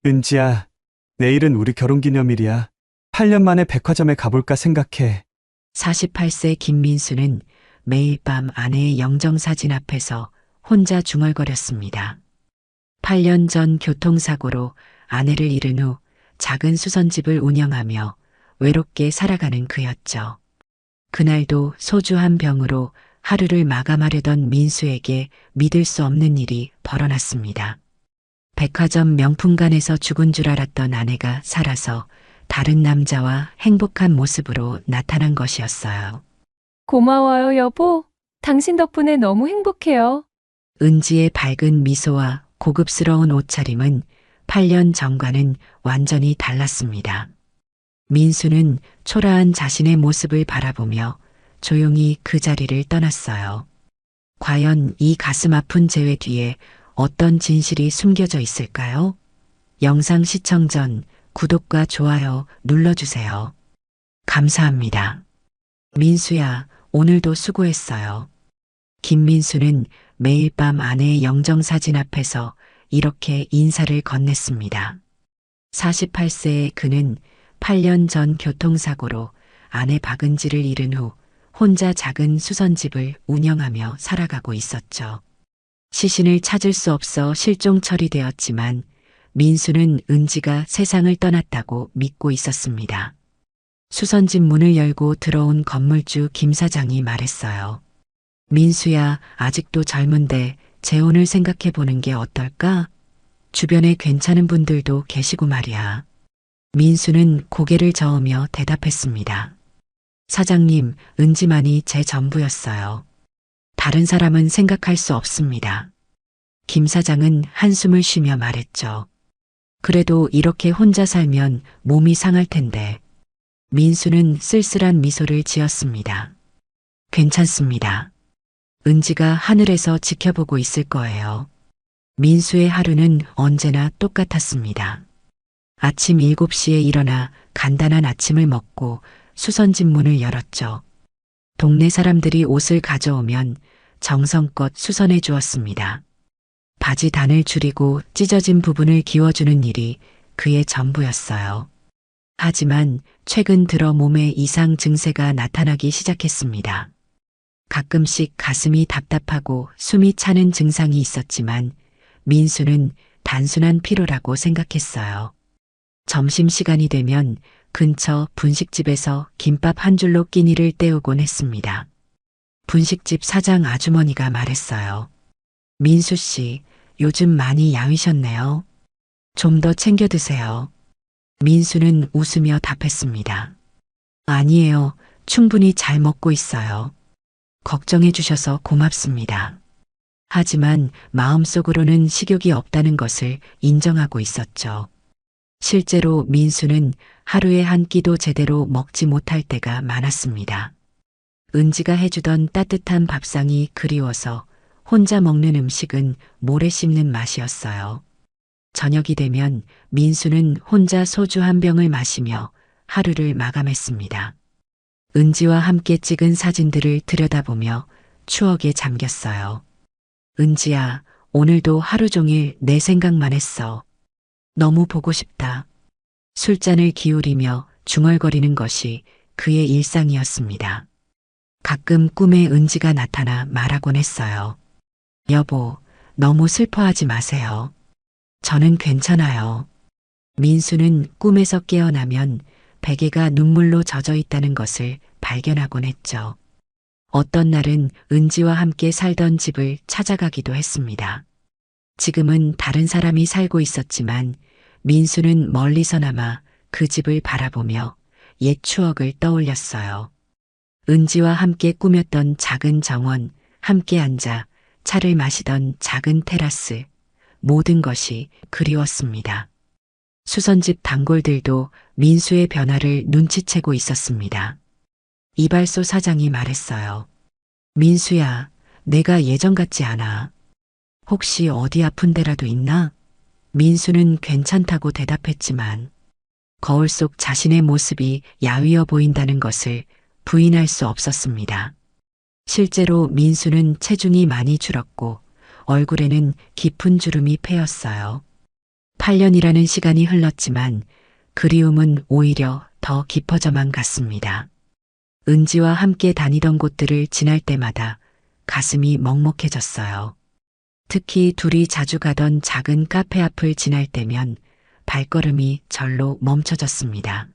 은지야, 내일은 우리 결혼기념일이야. 8년 만에 백화점에 가볼까 생각해. 48세 김민수는 매일 밤 아내의 영정사진 앞에서 혼자 중얼거렸습니다. 8년 전 교통사고로 아내를 잃은 후 작은 수선집을 운영하며 외롭게 살아가는 그였죠. 그날도 소주 한 병으로 하루를 마감하려던 민수에게 믿을 수 없는 일이 벌어났습니다. 백화점 명품관에서 죽은 줄 알았던 아내가 살아서 다른 남자와 행복한 모습으로 나타난 것이었어요. 고마워요, 여보. 당신 덕분에 너무 행복해요. 은지의 밝은 미소와 고급스러운 옷차림은 8년 전과는 완전히 달랐습니다. 민수는 초라한 자신의 모습을 바라보며 조용히 그 자리를 떠났어요. 과연 이 가슴 아픈 재회 뒤에 어떤 진실이 숨겨져 있을까요? 영상 시청 전 구독과 좋아요 눌러주세요. 감사합니다. 민수야, 오늘도 수고했어요. 김민수는 매일 밤 아내의 영정사진 앞에서 이렇게 인사를 건넸습니다. 48세의 그는 8년 전 교통사고로 아내 박은지를 잃은 후 혼자 작은 수선집을 운영하며 살아가고 있었죠. 시신을 찾을 수 없어 실종 처리되었지만 민수는 은지가 세상을 떠났다고 믿고 있었습니다. 수선집 문을 열고 들어온 건물주 김 사장이 말했어요. 민수야, 아직도 젊은데 재혼을 생각해 보는 게 어떨까? 주변에 괜찮은 분들도 계시고 말이야. 민수는 고개를 저으며 대답했습니다. 사장님, 은지만이 제 전부였어요. 다른 사람은 생각할 수 없습니다. 김 사장은 한숨을 쉬며 말했죠. 그래도 이렇게 혼자 살면 몸이 상할 텐데. 민수는 쓸쓸한 미소를 지었습니다. 괜찮습니다. 은지가 하늘에서 지켜보고 있을 거예요. 민수의 하루는 언제나 똑같았습니다. 아침 7시에 일어나 간단한 아침을 먹고 수선집 문을 열었죠. 동네 사람들이 옷을 가져오면 정성껏 수선해 주었습니다. 바지 단을 줄이고 찢어진 부분을 기워주는 일이 그의 전부였어요. 하지만 최근 들어 몸에 이상 증세가 나타나기 시작했습니다. 가끔씩 가슴이 답답하고 숨이 차는 증상이 있었지만 민수는 단순한 피로라고 생각했어요. 점심시간이 되면 근처 분식집에서 김밥 한 줄로 끼니를 때우곤 했습니다. 분식집 사장 아주머니가 말했어요. 민수 씨, 요즘 많이 야위셨네요. 좀 더 챙겨 드세요. 민수는 웃으며 답했습니다. 아니에요. 충분히 잘 먹고 있어요. 걱정해 주셔서 고맙습니다. 하지만 마음속으로는 식욕이 없다는 것을 인정하고 있었죠. 실제로 민수는 하루에 한 끼도 제대로 먹지 못할 때가 많았습니다. 은지가 해주던 따뜻한 밥상이 그리워서 혼자 먹는 음식은 모래 씹는 맛이었어요. 저녁이 되면 민수는 혼자 소주 한 병을 마시며 하루를 마감했습니다. 은지와 함께 찍은 사진들을 들여다보며 추억에 잠겼어요. 은지야, 오늘도 하루 종일 내 생각만 했어. 너무 보고 싶다. 술잔을 기울이며 중얼거리는 것이 그의 일상이었습니다. 가끔 꿈에 은지가 나타나 말하곤 했어요. 여보, 너무 슬퍼하지 마세요. 저는 괜찮아요. 민수는 꿈에서 깨어나면 베개가 눈물로 젖어 있다는 것을 발견하곤 했죠. 어떤 날은 은지와 함께 살던 집을 찾아가기도 했습니다. 지금은 다른 사람이 살고 있었지만 민수는 멀리서나마 그 집을 바라보며 옛 추억을 떠올렸어요. 은지와 함께 꾸몄던 작은 정원, 함께 앉아 차를 마시던 작은 테라스, 모든 것이 그리웠습니다. 수선집 단골들도 민수의 변화를 눈치채고 있었습니다. 이발소 사장이 말했어요. 민수야, 내가 예전 같지 않아. 혹시 어디 아픈 데라도 있나? 민수는 괜찮다고 대답했지만 거울 속 자신의 모습이 야위어 보인다는 것을 부인할 수 없었습니다. 실제로 민수는 체중이 많이 줄었고 얼굴에는 깊은 주름이 패였어요. 8년이라는 시간이 흘렀지만 그리움은 오히려 더 깊어져만 갔습니다. 은지와 함께 다니던 곳들을 지날 때마다 가슴이 먹먹해졌어요. 특히 둘이 자주 가던 작은 카페 앞을 지날 때면 발걸음이 절로 멈춰졌습니다.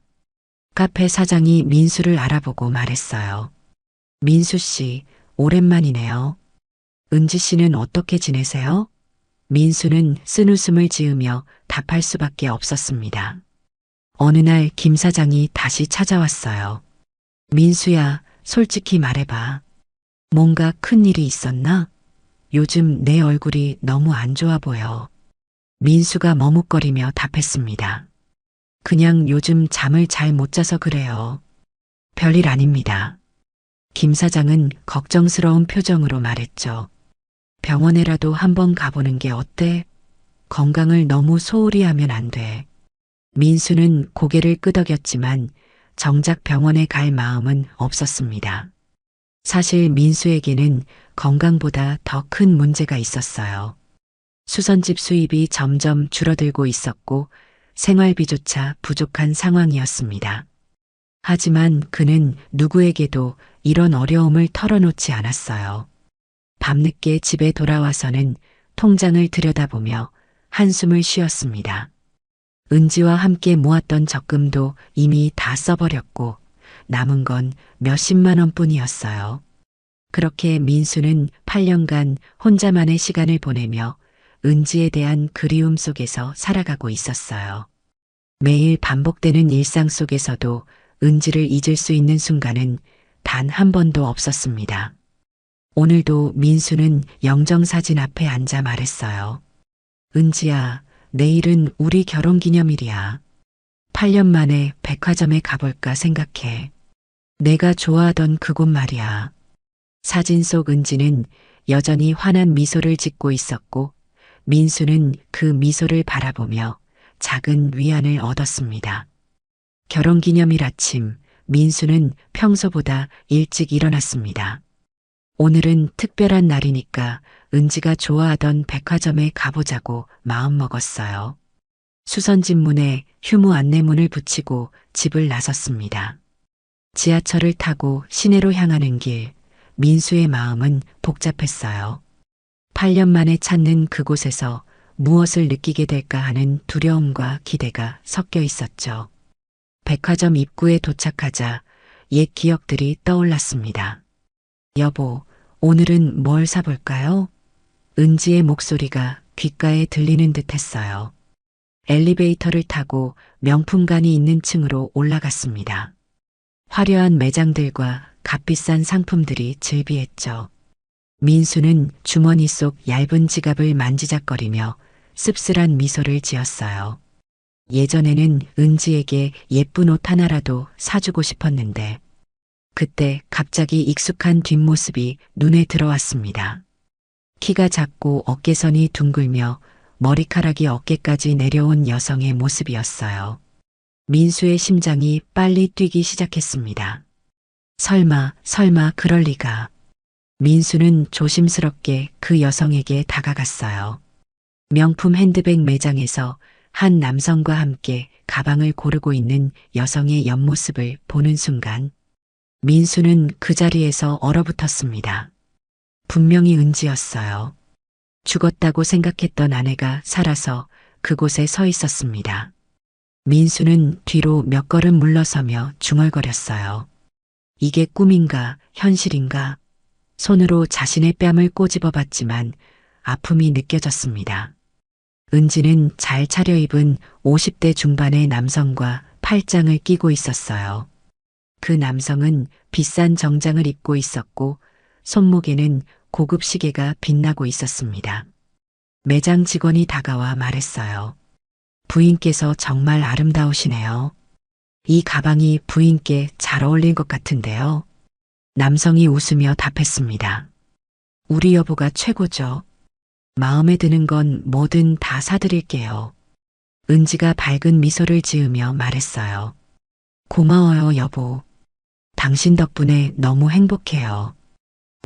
카페 사장이 민수를 알아보고 말했어요. 민수 씨, 오랜만이네요. 은지 씨는 어떻게 지내세요? 민수는 쓴웃음을 지으며 답할 수밖에 없었습니다. 어느 날 김 사장이 다시 찾아왔어요. 민수야, 솔직히 말해봐. 뭔가 큰 일이 있었나? 요즘 내 얼굴이 너무 안 좋아 보여. 민수가 머뭇거리며 답했습니다. 그냥 요즘 잠을 잘 못 자서 그래요. 별일 아닙니다. 김 사장은 걱정스러운 표정으로 말했죠. 병원에라도 한번 가보는 게 어때? 건강을 너무 소홀히 하면 안 돼. 민수는 고개를 끄덕였지만 정작 병원에 갈 마음은 없었습니다. 사실 민수에게는 건강보다 더 큰 문제가 있었어요. 수선집 수입이 점점 줄어들고 있었고 생활비조차 부족한 상황이었습니다. 하지만 그는 누구에게도 이런 어려움을 털어놓지 않았어요. 밤늦게 집에 돌아와서는 통장을 들여다보며 한숨을 쉬었습니다. 은지와 함께 모았던 적금도 이미 다 써버렸고 남은 건 몇십만 원뿐이었어요. 그렇게 민수는 8년간 혼자만의 시간을 보내며 은지에 대한 그리움 속에서 살아가고 있었어요. 매일 반복되는 일상 속에서도 은지를 잊을 수 있는 순간은 단 한 번도 없었습니다. 오늘도 민수는 영정사진 앞에 앉아 말했어요. 은지야, 내일은 우리 결혼기념일이야. 8년 만에 백화점에 가볼까 생각해. 내가 좋아하던 그곳 말이야. 사진 속 은지는 여전히 환한 미소를 짓고 있었고 민수는 그 미소를 바라보며 작은 위안을 얻었습니다. 결혼기념일 아침, 민수는 평소보다 일찍 일어났습니다. 오늘은 특별한 날이니까 은지가 좋아하던 백화점에 가보자고 마음먹었어요. 수선집 문에 휴무 안내문을 붙이고 집을 나섰습니다. 지하철을 타고 시내로 향하는 길, 민수의 마음은 복잡했어요. 8년 만에 찾는 그곳에서 무엇을 느끼게 될까 하는 두려움과 기대가 섞여 있었죠. 백화점 입구에 도착하자 옛 기억들이 떠올랐습니다. 여보, 오늘은 뭘 사볼까요? 은지의 목소리가 귓가에 들리는 듯 했어요. 엘리베이터를 타고 명품관이 있는 층으로 올라갔습니다. 화려한 매장들과 값비싼 상품들이 즐비했죠. 민수는 주머니 속 얇은 지갑을 만지작거리며 씁쓸한 미소를 지었어요. 예전에는 은지에게 예쁜 옷 하나라도 사주고 싶었는데 그때 갑자기 익숙한 뒷모습이 눈에 들어왔습니다. 키가 작고 어깨선이 둥글며 머리카락이 어깨까지 내려온 여성의 모습이었어요. 민수의 심장이 빨리 뛰기 시작했습니다. 설마 그럴 리가. 민수는 조심스럽게 그 여성에게 다가갔어요. 명품 핸드백 매장에서 한 남성과 함께 가방을 고르고 있는 여성의 옆모습을 보는 순간 민수는 그 자리에서 얼어붙었습니다. 분명히 은지였어요. 죽었다고 생각했던 아내가 살아서 그곳에 서 있었습니다. 민수는 뒤로 몇 걸음 물러서며 중얼거렸어요. 이게 꿈인가 현실인가? 손으로 자신의 뺨을 꼬집어 봤지만 아픔이 느껴졌습니다. 은지는 잘 차려입은 50대 중반의 남성과 팔짱을 끼고 있었어요. 그 남성은 비싼 정장을 입고 있었고 손목에는 고급 시계가 빛나고 있었습니다. 매장 직원이 다가와 말했어요. 부인께서 정말 아름다우시네요. 이 가방이 부인께 잘 어울릴 것 같은데요. 남성이 웃으며 답했습니다. 우리 여보가 최고죠. 마음에 드는 건 뭐든 다 사드릴게요. 은지가 밝은 미소를 지으며 말했어요. 고마워요, 여보. 당신 덕분에 너무 행복해요.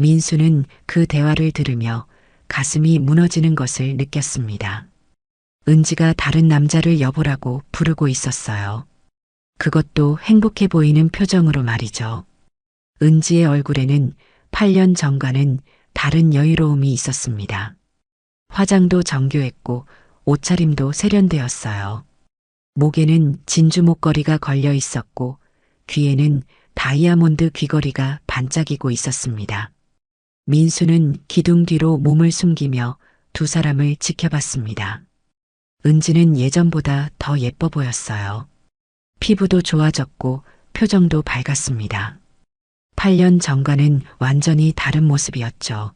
민수는 그 대화를 들으며 가슴이 무너지는 것을 느꼈습니다. 은지가 다른 남자를 여보라고 부르고 있었어요. 그것도 행복해 보이는 표정으로 말이죠. 은지의 얼굴에는 8년 전과는 다른 여유로움이 있었습니다. 화장도 정교했고 옷차림도 세련되었어요. 목에는 진주 목걸이가 걸려 있었고 귀에는 다이아몬드 귀걸이가 반짝이고 있었습니다. 민수는 기둥 뒤로 몸을 숨기며 두 사람을 지켜봤습니다. 은지는 예전보다 더 예뻐 보였어요. 피부도 좋아졌고 표정도 밝았습니다. 8년 전과는 완전히 다른 모습이었죠.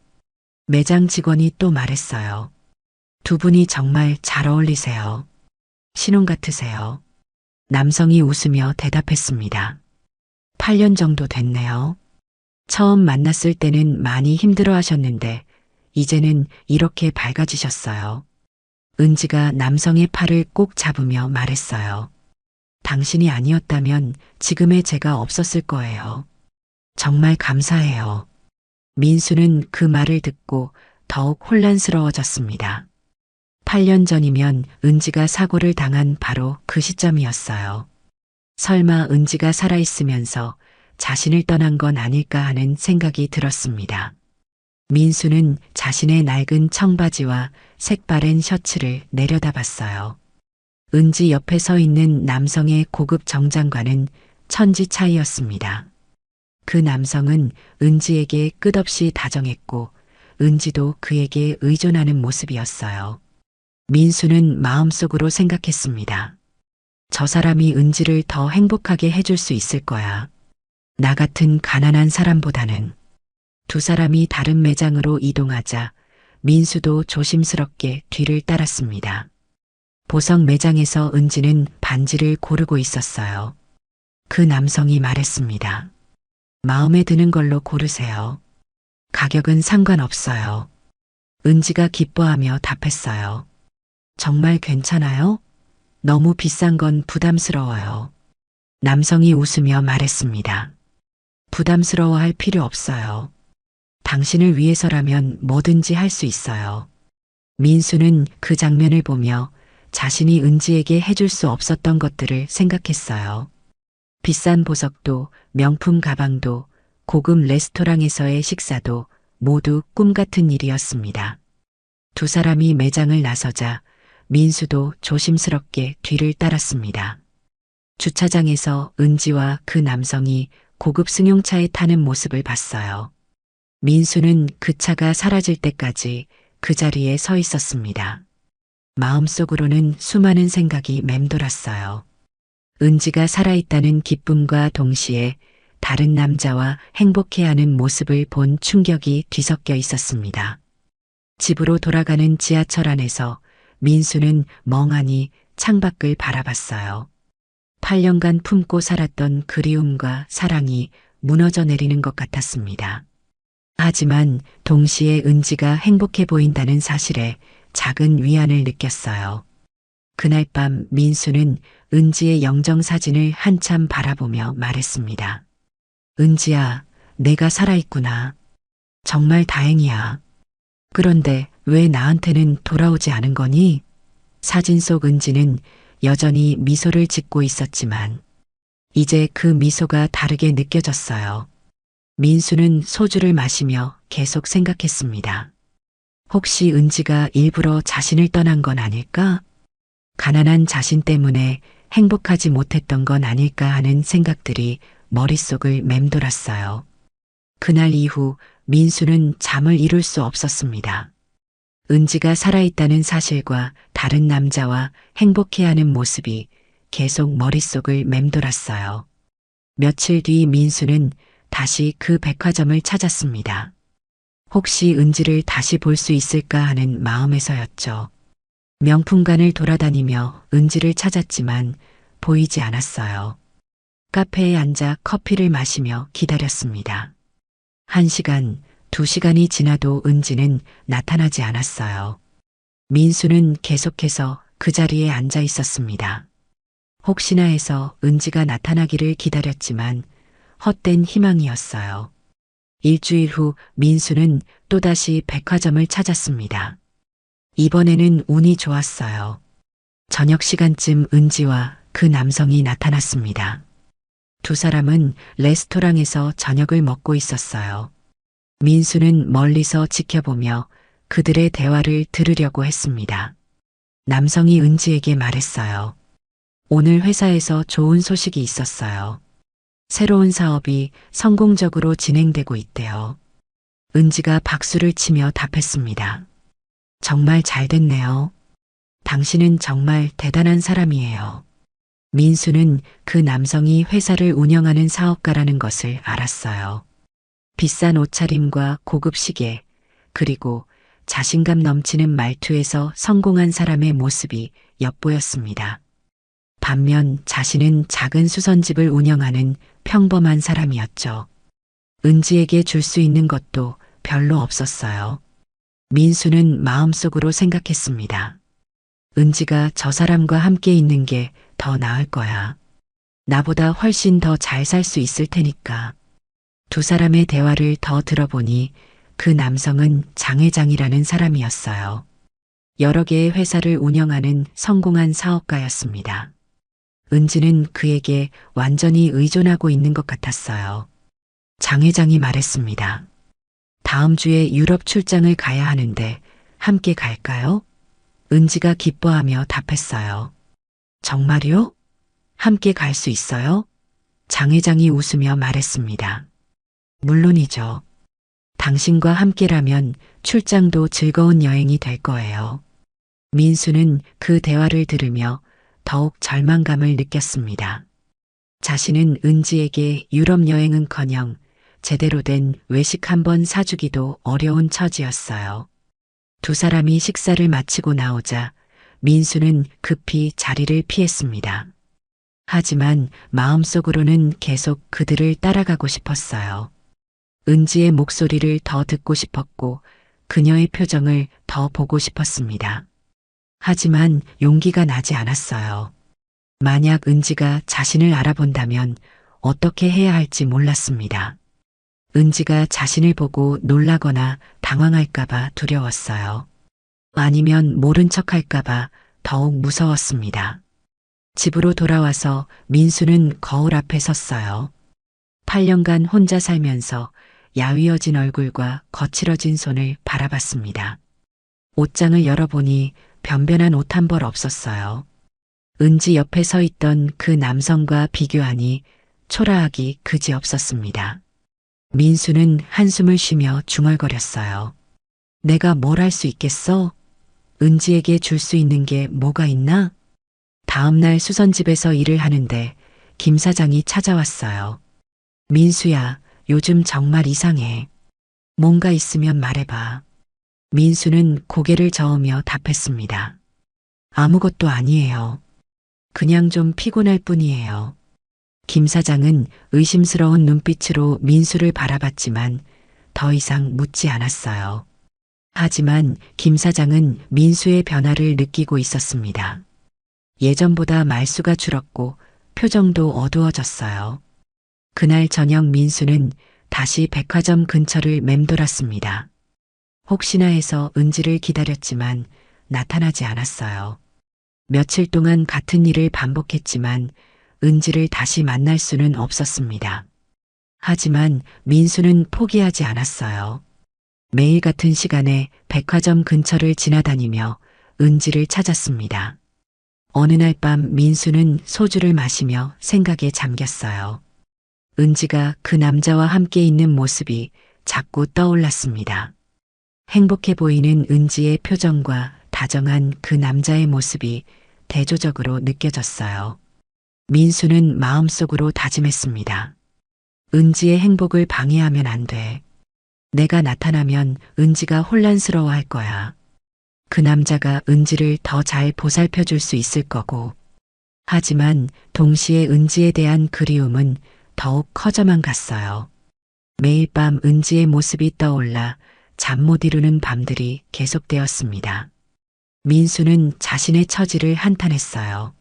매장 직원이 또 말했어요. 두 분이 정말 잘 어울리세요. 신혼 같으세요. 남성이 웃으며 대답했습니다. 8년 정도 됐네요. 처음 만났을 때는 많이 힘들어 하셨는데 이제는 이렇게 밝아지셨어요. 은지가 남성의 팔을 꼭 잡으며 말했어요. 당신이 아니었다면 지금의 제가 없었을 거예요. 정말 감사해요. 민수는 그 말을 듣고 더욱 혼란스러워졌습니다. 8년 전이면 은지가 사고를 당한 바로 그 시점이었어요. 설마 은지가 살아있으면서 자신을 떠난 건 아닐까 하는 생각이 들었습니다. 민수는 자신의 낡은 청바지와 색바랜 셔츠를 내려다봤어요. 은지 옆에 서 있는 남성의 고급 정장과는 천지 차이였습니다. 그 남성은 은지에게 끝없이 다정했고 은지도 그에게 의존하는 모습이었어요. 민수는 마음속으로 생각했습니다. 저 사람이 은지를 더 행복하게 해줄 수 있을 거야. 나 같은 가난한 사람보다는. 두 사람이 다른 매장으로 이동하자 민수도 조심스럽게 뒤를 따랐습니다. 보석 매장에서 은지는 반지를 고르고 있었어요. 그 남성이 말했습니다. 마음에 드는 걸로 고르세요. 가격은 상관없어요. 은지가 기뻐하며 답했어요. 정말 괜찮아요? 너무 비싼 건 부담스러워요. 남성이 웃으며 말했습니다. 부담스러워할 필요 없어요. 당신을 위해서라면 뭐든지 할 수 있어요. 민수는 그 장면을 보며 자신이 은지에게 해줄 수 없었던 것들을 생각했어요. 비싼 보석도, 명품 가방도, 고급 레스토랑에서의 식사도 모두 꿈 같은 일이었습니다. 두 사람이 매장을 나서자 민수도 조심스럽게 뒤를 따랐습니다. 주차장에서 은지와 그 남성이 고급 승용차에 타는 모습을 봤어요. 민수는 그 차가 사라질 때까지 그 자리에 서 있었습니다. 마음속으로는 수많은 생각이 맴돌았어요. 은지가 살아있다는 기쁨과 동시에 다른 남자와 행복해하는 모습을 본 충격이 뒤섞여 있었습니다. 집으로 돌아가는 지하철 안에서 민수는 멍하니 창밖을 바라봤어요. 8년간 품고 살았던 그리움과 사랑이 무너져 내리는 것 같았습니다. 하지만 동시에 은지가 행복해 보인다는 사실에 작은 위안을 느꼈어요. 그날 밤 민수는 은지의 영정사진을 한참 바라보며 말했습니다. 은지야, 내가 살아있구나. 정말 다행이야. 그런데 왜 나한테는 돌아오지 않은 거니? 사진 속 은지는 여전히 미소를 짓고 있었지만 이제 그 미소가 다르게 느껴졌어요. 민수는 소주를 마시며 계속 생각했습니다. 혹시 은지가 일부러 자신을 떠난 건 아닐까? 가난한 자신 때문에 행복하지 못했던 건 아닐까 하는 생각들이 머릿속을 맴돌았어요. 그날 이후 민수는 잠을 이룰 수 없었습니다. 은지가 살아있다는 사실과 다른 남자와 행복해하는 모습이 계속 머릿속을 맴돌았어요. 며칠 뒤 민수는 다시 그 백화점을 찾았습니다. 혹시 은지를 다시 볼 수 있을까 하는 마음에서였죠. 명품관을 돌아다니며 은지를 찾았지만 보이지 않았어요. 카페에 앉아 커피를 마시며 기다렸습니다. 1시간, 2시간이 지나도 은지는 나타나지 않았어요. 민수는 계속해서 그 자리에 앉아 있었습니다. 혹시나 해서 은지가 나타나기를 기다렸지만 헛된 희망이었어요. 일주일 후 민수는 또다시 백화점을 찾았습니다. 이번에는 운이 좋았어요. 저녁 시간쯤 은지와 그 남성이 나타났습니다. 두 사람은 레스토랑에서 저녁을 먹고 있었어요. 민수는 멀리서 지켜보며 그들의 대화를 들으려고 했습니다. 남성이 은지에게 말했어요. 오늘 회사에서 좋은 소식이 있었어요. 새로운 사업이 성공적으로 진행되고 있대요. 은지가 박수를 치며 답했습니다. 정말 잘 됐네요. 당신은 정말 대단한 사람이에요. 민수는 그 남성이 회사를 운영하는 사업가라는 것을 알았어요. 비싼 옷차림과 고급 시계, 그리고 자신감 넘치는 말투에서 성공한 사람의 모습이 엿보였습니다. 반면 자신은 작은 수선집을 운영하는 평범한 사람이었죠. 은지에게 줄 수 있는 것도 별로 없었어요. 민수는 마음속으로 생각했습니다. 은지가 저 사람과 함께 있는 게 더 나을 거야. 나보다 훨씬 더 잘 살 수 있을 테니까. 두 사람의 대화를 더 들어보니 그 남성은 장 회장이라는 사람이었어요. 여러 개의 회사를 운영하는 성공한 사업가였습니다. 은지는 그에게 완전히 의존하고 있는 것 같았어요. 장 회장이 말했습니다. 다음 주에 유럽 출장을 가야 하는데 함께 갈까요? 은지가 기뻐하며 답했어요. 정말요? 함께 갈 수 있어요? 장 회장이 웃으며 말했습니다. 물론이죠. 당신과 함께라면 출장도 즐거운 여행이 될 거예요. 민수는 그 대화를 들으며 더욱 절망감을 느꼈습니다. 자신은 은지에게 유럽 여행은커녕 제대로 된 외식 한번 사주기도 어려운 처지였어요. 두 사람이 식사를 마치고 나오자 민수는 급히 자리를 피했습니다. 하지만 마음속으로는 계속 그들을 따라가고 싶었어요. 은지의 목소리를 더 듣고 싶었고 그녀의 표정을 더 보고 싶었습니다. 하지만 용기가 나지 않았어요. 만약 은지가 자신을 알아본다면 어떻게 해야 할지 몰랐습니다. 은지가 자신을 보고 놀라거나 당황할까봐 두려웠어요. 아니면 모른 척할까봐 더욱 무서웠습니다. 집으로 돌아와서 민수는 거울 앞에 섰어요. 8년간 혼자 살면서 야위어진 얼굴과 거칠어진 손을 바라봤습니다. 옷장을 열어보니 변변한 옷 한 벌 없었어요. 은지 옆에 서 있던 그 남성과 비교하니 초라하기 그지없었습니다. 민수는 한숨을 쉬며 중얼거렸어요. 내가 뭘 할 수 있겠어? 은지에게 줄 수 있는 게 뭐가 있나? 다음 날 수선집에서 일을 하는데 김 사장이 찾아왔어요. 민수야, 요즘 정말 이상해. 뭔가 있으면 말해봐. 민수는 고개를 저으며 답했습니다. 아무것도 아니에요. 그냥 좀 피곤할 뿐이에요. 김 사장은 의심스러운 눈빛으로 민수를 바라봤지만 더 이상 묻지 않았어요. 하지만 김 사장은 민수의 변화를 느끼고 있었습니다. 예전보다 말수가 줄었고 표정도 어두워졌어요. 그날 저녁 민수는 다시 백화점 근처를 맴돌았습니다. 혹시나 해서 은지를 기다렸지만 나타나지 않았어요. 며칠 동안 같은 일을 반복했지만 은지를 다시 만날 수는 없었습니다. 하지만 민수는 포기하지 않았어요. 매일 같은 시간에 백화점 근처를 지나다니며 은지를 찾았습니다. 어느 날 밤 민수는 소주를 마시며 생각에 잠겼어요. 은지가 그 남자와 함께 있는 모습이 자꾸 떠올랐습니다. 행복해 보이는 은지의 표정과 다정한 그 남자의 모습이 대조적으로 느껴졌어요. 민수는 마음속으로 다짐했습니다. 은지의 행복을 방해하면 안 돼. 내가 나타나면 은지가 혼란스러워할 거야. 그 남자가 은지를 더 잘 보살펴 줄 수 있을 거고. 하지만 동시에 은지에 대한 그리움은 더욱 커져만 갔어요. 매일 밤 은지의 모습이 떠올라 잠 못 이루는 밤들이 계속되었습니다. 민수는 자신의 처지를 한탄했어요.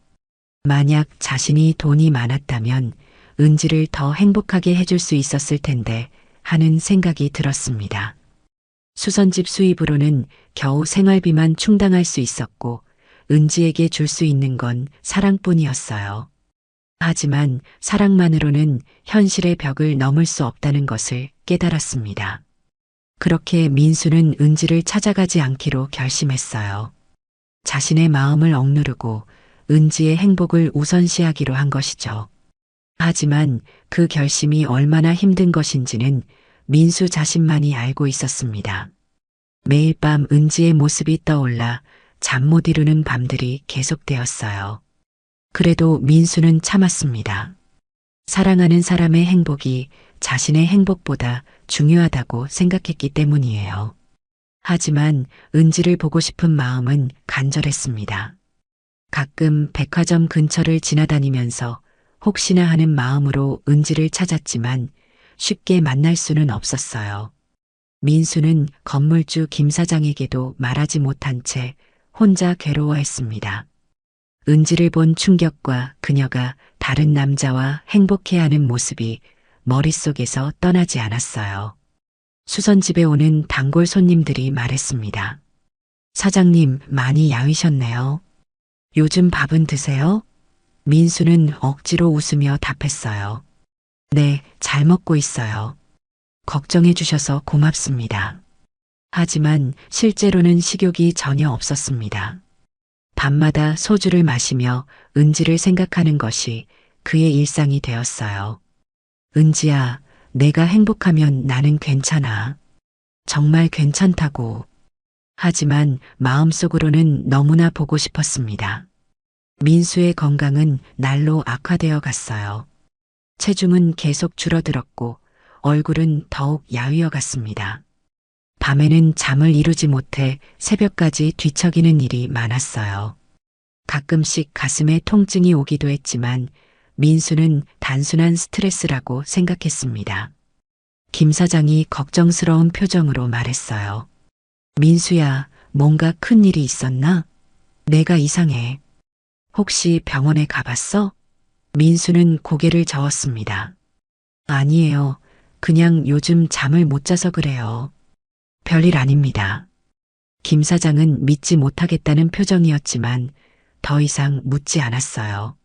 만약 자신이 돈이 많았다면 은지를 더 행복하게 해줄 수 있었을 텐데 하는 생각이 들었습니다. 수선집 수입으로는 겨우 생활비만 충당할 수 있었고 은지에게 줄 수 있는 건 사랑뿐이었어요. 하지만 사랑만으로는 현실의 벽을 넘을 수 없다는 것을 깨달았습니다. 그렇게 민수는 은지를 찾아가지 않기로 결심했어요. 자신의 마음을 억누르고 은지의 행복을 우선시하기로 한 것이죠. 하지만 그 결심이 얼마나 힘든 것인지는 민수 자신만이 알고 있었습니다. 매일 밤 은지의 모습이 떠올라 잠 못 이루는 밤들이 계속되었어요. 그래도 민수는 참았습니다. 사랑하는 사람의 행복이 자신의 행복보다 중요하다고 생각했기 때문이에요. 하지만 은지를 보고 싶은 마음은 간절했습니다. 가끔 백화점 근처를 지나다니면서 혹시나 하는 마음으로 은지를 찾았지만 쉽게 만날 수는 없었어요. 민수는 건물주 김 사장에게도 말하지 못한 채 혼자 괴로워했습니다. 은지를 본 충격과 그녀가 다른 남자와 행복해하는 모습이 머릿속에서 떠나지 않았어요. 수선집에 오는 단골 손님들이 말했습니다. 사장님, 많이 야위셨네요. 요즘 밥은 드세요? 민수는 억지로 웃으며 답했어요. 네, 잘 먹고 있어요. 걱정해 주셔서 고맙습니다. 하지만 실제로는 식욕이 전혀 없었습니다. 밤마다 소주를 마시며 은지를 생각하는 것이 그의 일상이 되었어요. 은지야, 내가 행복하면 나는 괜찮아. 정말 괜찮다고. 하지만 마음속으로는 너무나 보고 싶었습니다. 민수의 건강은 날로 악화되어 갔어요. 체중은 계속 줄어들었고 얼굴은 더욱 야위어 갔습니다. 밤에는 잠을 이루지 못해 새벽까지 뒤척이는 일이 많았어요. 가끔씩 가슴에 통증이 오기도 했지만 민수는 단순한 스트레스라고 생각했습니다. 김 사장이 걱정스러운 표정으로 말했어요. 민수야, 뭔가 큰 일이 있었나? 내가 이상해. 혹시 병원에 가봤어? 민수는 고개를 저었습니다. 아니에요. 그냥 요즘 잠을 못 자서 그래요. 별일 아닙니다. 김 사장은 믿지 못하겠다는 표정이었지만 더 이상 묻지 않았어요.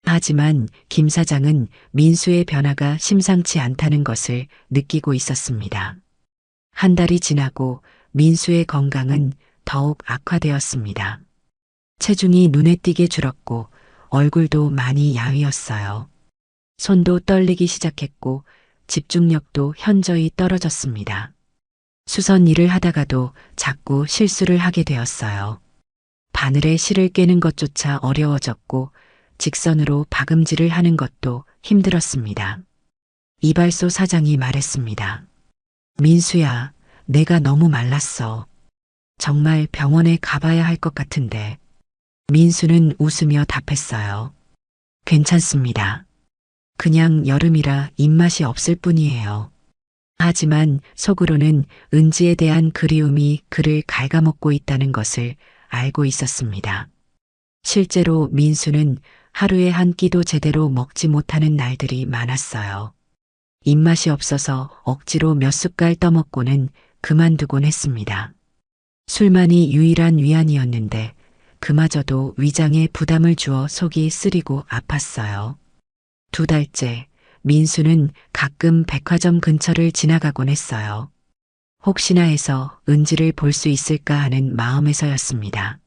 하지만 김 사장은 민수의 변화가 심상치 않다는 것을 느끼고 있었습니다. 한 달이 지나고 민수의 건강은 더욱 악화되었습니다. 체중이 눈에 띄게 줄었고 얼굴도 많이 야위었어요. 손도 떨리기 시작했고 집중력도 현저히 떨어졌습니다. 수선 일을 하다가도 자꾸 실수를 하게 되었어요. 바늘에 실을 꿰는 것조차 어려워졌고 직선으로 박음질을 하는 것도 힘들었습니다. 이발소 사장이 말했습니다. 민수야, 내가 너무 말랐어. 정말 병원에 가봐야 할 것 같은데. 민수는 웃으며 답했어요. 괜찮습니다. 그냥 여름이라 입맛이 없을 뿐이에요. 하지만 속으로는 은지에 대한 그리움이 그를 갉아먹고 있다는 것을 알고 있었습니다. 실제로 민수는 하루에 한 끼도 제대로 먹지 못하는 날들이 많았어요. 입맛이 없어서 억지로 몇 숟갈 떠먹고는 그만두곤 했습니다. 술만이 유일한 위안이었는데 그마저도 위장에 부담을 주어 속이 쓰리고 아팠어요. 2달째 민수는 가끔 백화점 근처를 지나가곤 했어요. 혹시나 해서 은지를 볼 수 있을까 하는 마음에서였습니다.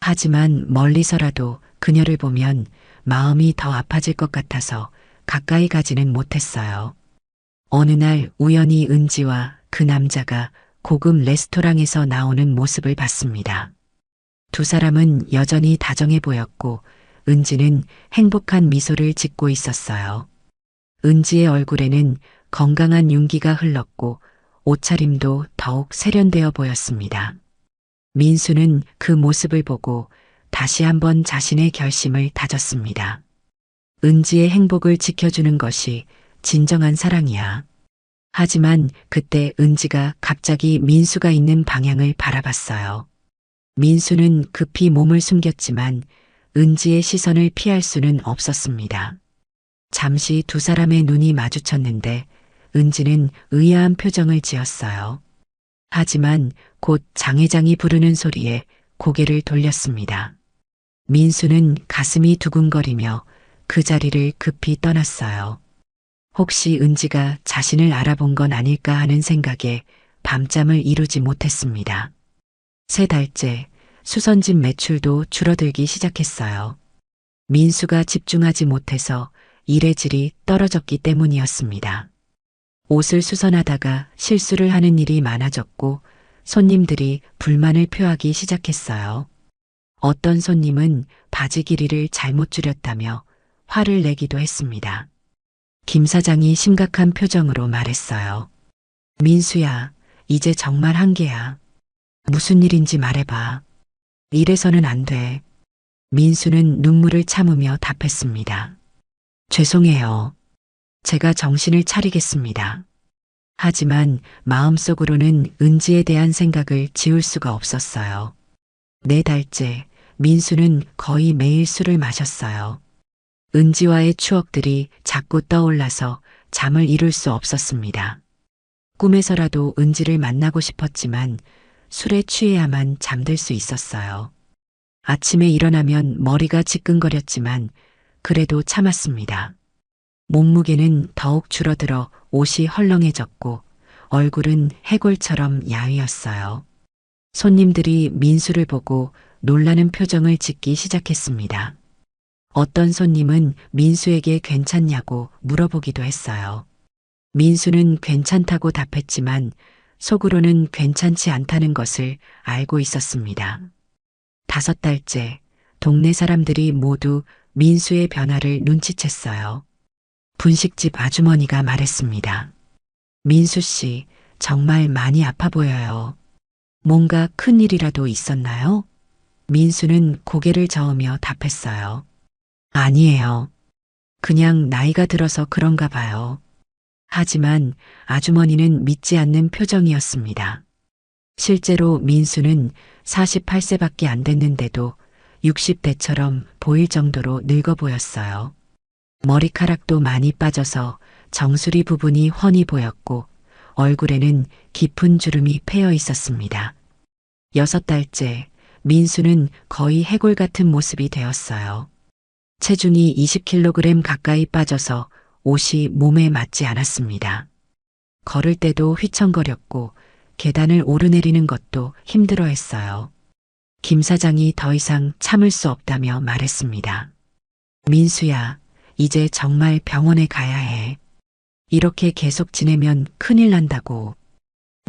하지만 멀리서라도 그녀를 보면 마음이 더 아파질 것 같아서 가까이 가지는 못했어요. 어느 날 우연히 은지와 그 남자가 고급 레스토랑에서 나오는 모습을 봤습니다. 두 사람은 여전히 다정해 보였고 은지는 행복한 미소를 짓고 있었어요. 은지의 얼굴에는 건강한 윤기가 흘렀고 옷차림도 더욱 세련되어 보였습니다. 민수는 그 모습을 보고 다시 한번 자신의 결심을 다졌습니다. 은지의 행복을 지켜주는 것이 진정한 사랑이야. 하지만 그때 은지가 갑자기 민수가 있는 방향을 바라봤어요. 민수는 급히 몸을 숨겼지만 은지의 시선을 피할 수는 없었습니다. 잠시 두 사람의 눈이 마주쳤는데 은지는 의아한 표정을 지었어요. 하지만 곧 장 회장이 부르는 소리에 고개를 돌렸습니다. 민수는 가슴이 두근거리며 그 자리를 급히 떠났어요. 혹시 은지가 자신을 알아본 건 아닐까 하는 생각에 밤잠을 이루지 못했습니다. 3달째 수선집 매출도 줄어들기 시작했어요. 민수가 집중하지 못해서 일의 질이 떨어졌기 때문이었습니다. 옷을 수선하다가 실수를 하는 일이 많아졌고 손님들이 불만을 표하기 시작했어요. 어떤 손님은 바지 길이를 잘못 줄였다며 화를 내기도 했습니다. 김 사장이 심각한 표정으로 말했어요. 민수야, 이제 정말 한계야. 무슨 일인지 말해봐. 이래서는 안 돼. 민수는 눈물을 참으며 답했습니다. 죄송해요. 제가 정신을 차리겠습니다. 하지만 마음속으로는 은지에 대한 생각을 지울 수가 없었어요. 4달째 민수는 거의 매일 술을 마셨어요. 은지와의 추억들이 자꾸 떠올라서 잠을 이룰 수 없었습니다. 꿈에서라도 은지를 만나고 싶었지만 술에 취해야만 잠들 수 있었어요. 아침에 일어나면 머리가 지끈거렸지만 그래도 참았습니다. 몸무게는 더욱 줄어들어 옷이 헐렁해졌고 얼굴은 해골처럼 야위었어요. 손님들이 민수를 보고 놀라는 표정을 짓기 시작했습니다. 어떤 손님은 민수에게 괜찮냐고 물어보기도 했어요. 민수는 괜찮다고 답했지만 속으로는 괜찮지 않다는 것을 알고 있었습니다. 5달째 동네 사람들이 모두 민수의 변화를 눈치챘어요. 분식집 아주머니가 말했습니다. 민수 씨, 정말 많이 아파 보여요. 뭔가 큰일이라도 있었나요? 민수는 고개를 저으며 답했어요. 아니에요. 그냥 나이가 들어서 그런가 봐요. 하지만 아주머니는 믿지 않는 표정이었습니다. 실제로 민수는 48세밖에 안 됐는데도 60대처럼 보일 정도로 늙어 보였어요. 머리카락도 많이 빠져서 정수리 부분이 훤히 보였고 얼굴에는 깊은 주름이 패여 있었습니다. 6달째 민수는 거의 해골 같은 모습이 되었어요. 체중이 20kg 가까이 빠져서 옷이 몸에 맞지 않았습니다. 걸을 때도 휘청거렸고 계단을 오르내리는 것도 힘들어했어요. 김 사장이 더 이상 참을 수 없다며 말했습니다. 민수야, 이제 정말 병원에 가야 해. 이렇게 계속 지내면 큰일 난다고.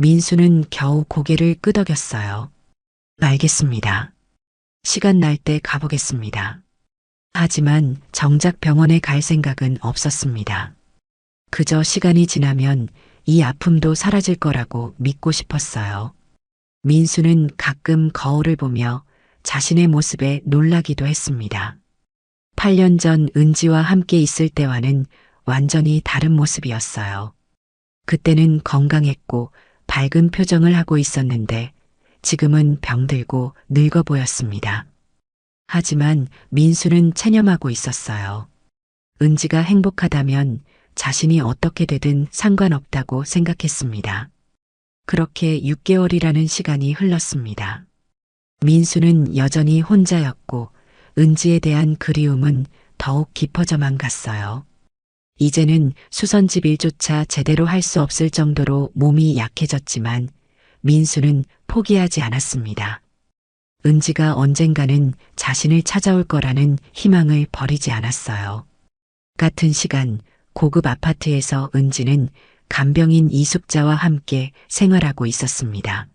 민수는 겨우 고개를 끄덕였어요. 알겠습니다. 시간 날 때 가보겠습니다. 하지만 정작 병원에 갈 생각은 없었습니다. 그저 시간이 지나면 이 아픔도 사라질 거라고 믿고 싶었어요. 민수는 가끔 거울을 보며 자신의 모습에 놀라기도 했습니다. 8년 전 은지와 함께 있을 때와는 완전히 다른 모습이었어요. 그때는 건강했고 밝은 표정을 하고 있었는데 지금은 병들고 늙어 보였습니다. 하지만 민수는 체념하고 있었어요. 은지가 행복하다면 자신이 어떻게 되든 상관없다고 생각했습니다. 그렇게 6개월이라는 시간이 흘렀습니다. 민수는 여전히 혼자였고 은지에 대한 그리움은 더욱 깊어져만 갔어요. 이제는 수선집 일조차 제대로 할 수 없을 정도로 몸이 약해졌지만 민수는 포기하지 않았습니다. 은지가 언젠가는 자신을 찾아올 거라는 희망을 버리지 않았어요. 같은 시간 고급 아파트에서 은지는 간병인 이숙자와 함께 생활하고 있었습니다.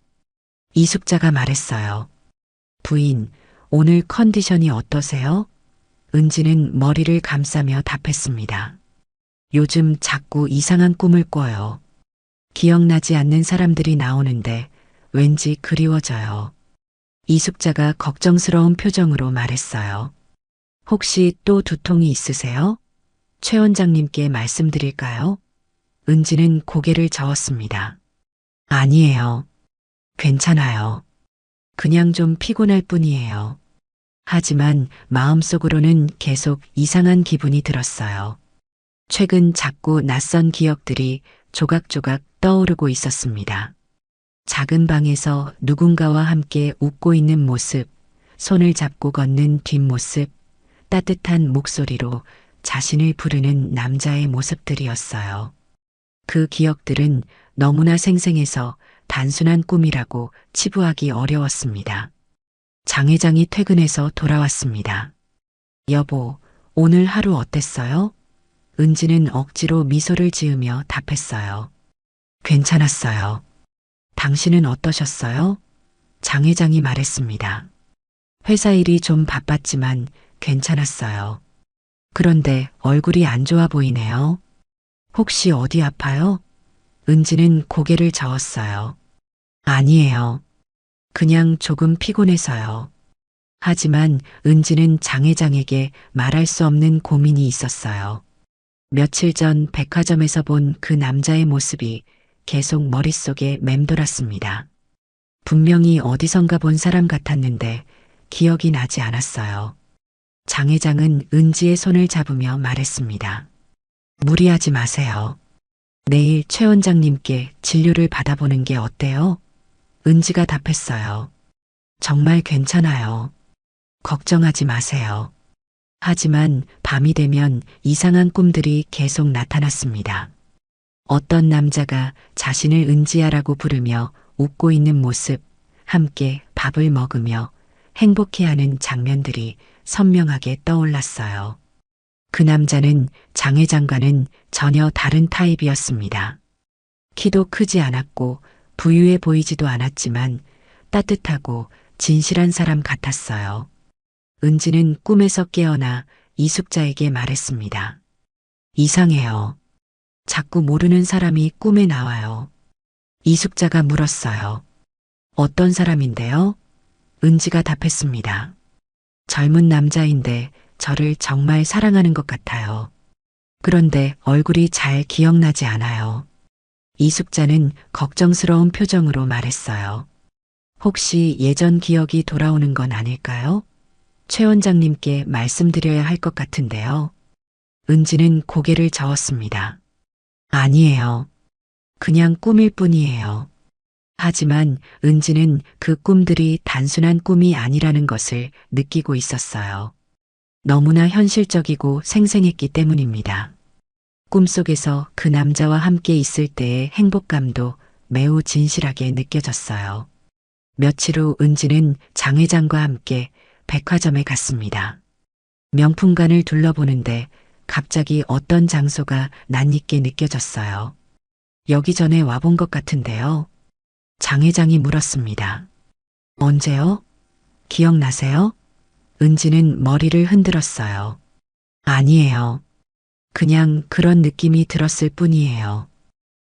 이숙자가 말했어요. 부인, 오늘 컨디션이 어떠세요? 은지는 머리를 감싸며 답했습니다. 요즘 자꾸 이상한 꿈을 꿔요. 기억나지 않는 사람들이 나오는데 왠지 그리워져요. 이숙자가 걱정스러운 표정으로 말했어요. 혹시 또 두통이 있으세요? 최 원장님께 말씀드릴까요? 은지는 고개를 저었습니다. 아니에요. 괜찮아요. 그냥 좀 피곤할 뿐이에요. 하지만 마음속으로는 계속 이상한 기분이 들었어요. 최근 자꾸 낯선 기억들이 조각조각 떠오르고 있었습니다. 작은 방에서 누군가와 함께 웃고 있는 모습, 손을 잡고 걷는 뒷모습, 따뜻한 목소리로 자신을 부르는 남자의 모습들이었어요. 그 기억들은 너무나 생생해서 단순한 꿈이라고 치부하기 어려웠습니다. 장 회장이 퇴근해서 돌아왔습니다. 여보, 오늘 하루 어땠어요? 은지는 억지로 미소를 지으며 답했어요. 괜찮았어요. 당신은 어떠셨어요? 장 회장이 말했습니다. 회사 일이 좀 바빴지만 괜찮았어요. 그런데 얼굴이 안 좋아 보이네요. 혹시 어디 아파요? 은지는 고개를 저었어요. 아니에요. 그냥 조금 피곤해서요. 하지만 은지는 장 회장에게 말할 수 없는 고민이 있었어요. 며칠 전 백화점에서 본 그 남자의 모습이 계속 머릿속에 맴돌았습니다. 분명히 어디선가 본 사람 같았는데 기억이 나지 않았어요. 장 회장은 은지의 손을 잡으며 말했습니다. 무리하지 마세요. 내일 최 원장님께 진료를 받아보는 게 어때요? 은지가 답했어요. 정말 괜찮아요. 걱정하지 마세요. 하지만 밤이 되면 이상한 꿈들이 계속 나타났습니다. 어떤 남자가 자신을 은지야라고 부르며 웃고 있는 모습, 함께 밥을 먹으며 행복해하는 장면들이 선명하게 떠올랐어요. 그 남자는 장 회장과는 전혀 다른 타입이었습니다. 키도 크지 않았고 부유해 보이지도 않았지만 따뜻하고 진실한 사람 같았어요. 은지는 꿈에서 깨어나 이숙자에게 말했습니다. 이상해요. 자꾸 모르는 사람이 꿈에 나와요. 이숙자가 물었어요. 어떤 사람인데요? 은지가 답했습니다. 젊은 남자인데 저를 정말 사랑하는 것 같아요. 그런데 얼굴이 잘 기억나지 않아요. 이숙자는 걱정스러운 표정으로 말했어요. 혹시 예전 기억이 돌아오는 건 아닐까요? 최 원장님께 말씀드려야 할 것 같은데요. 은지는 고개를 저었습니다. 아니에요. 그냥 꿈일 뿐이에요. 하지만 은지는 그 꿈들이 단순한 꿈이 아니라는 것을 느끼고 있었어요. 너무나 현실적이고 생생했기 때문입니다. 꿈속에서 그 남자와 함께 있을 때의 행복감도 매우 진실하게 느껴졌어요. 며칠 후 은지는 장 회장과 함께 백화점에 갔습니다. 명품관을 둘러보는데 갑자기 어떤 장소가 낯익게 느껴졌어요. 여기 전에 와본 것 같은데요. 장 회장이 물었습니다. 언제요? 기억나세요? 은지는 머리를 흔들었어요. 아니에요. 그냥 그런 느낌이 들었을 뿐이에요.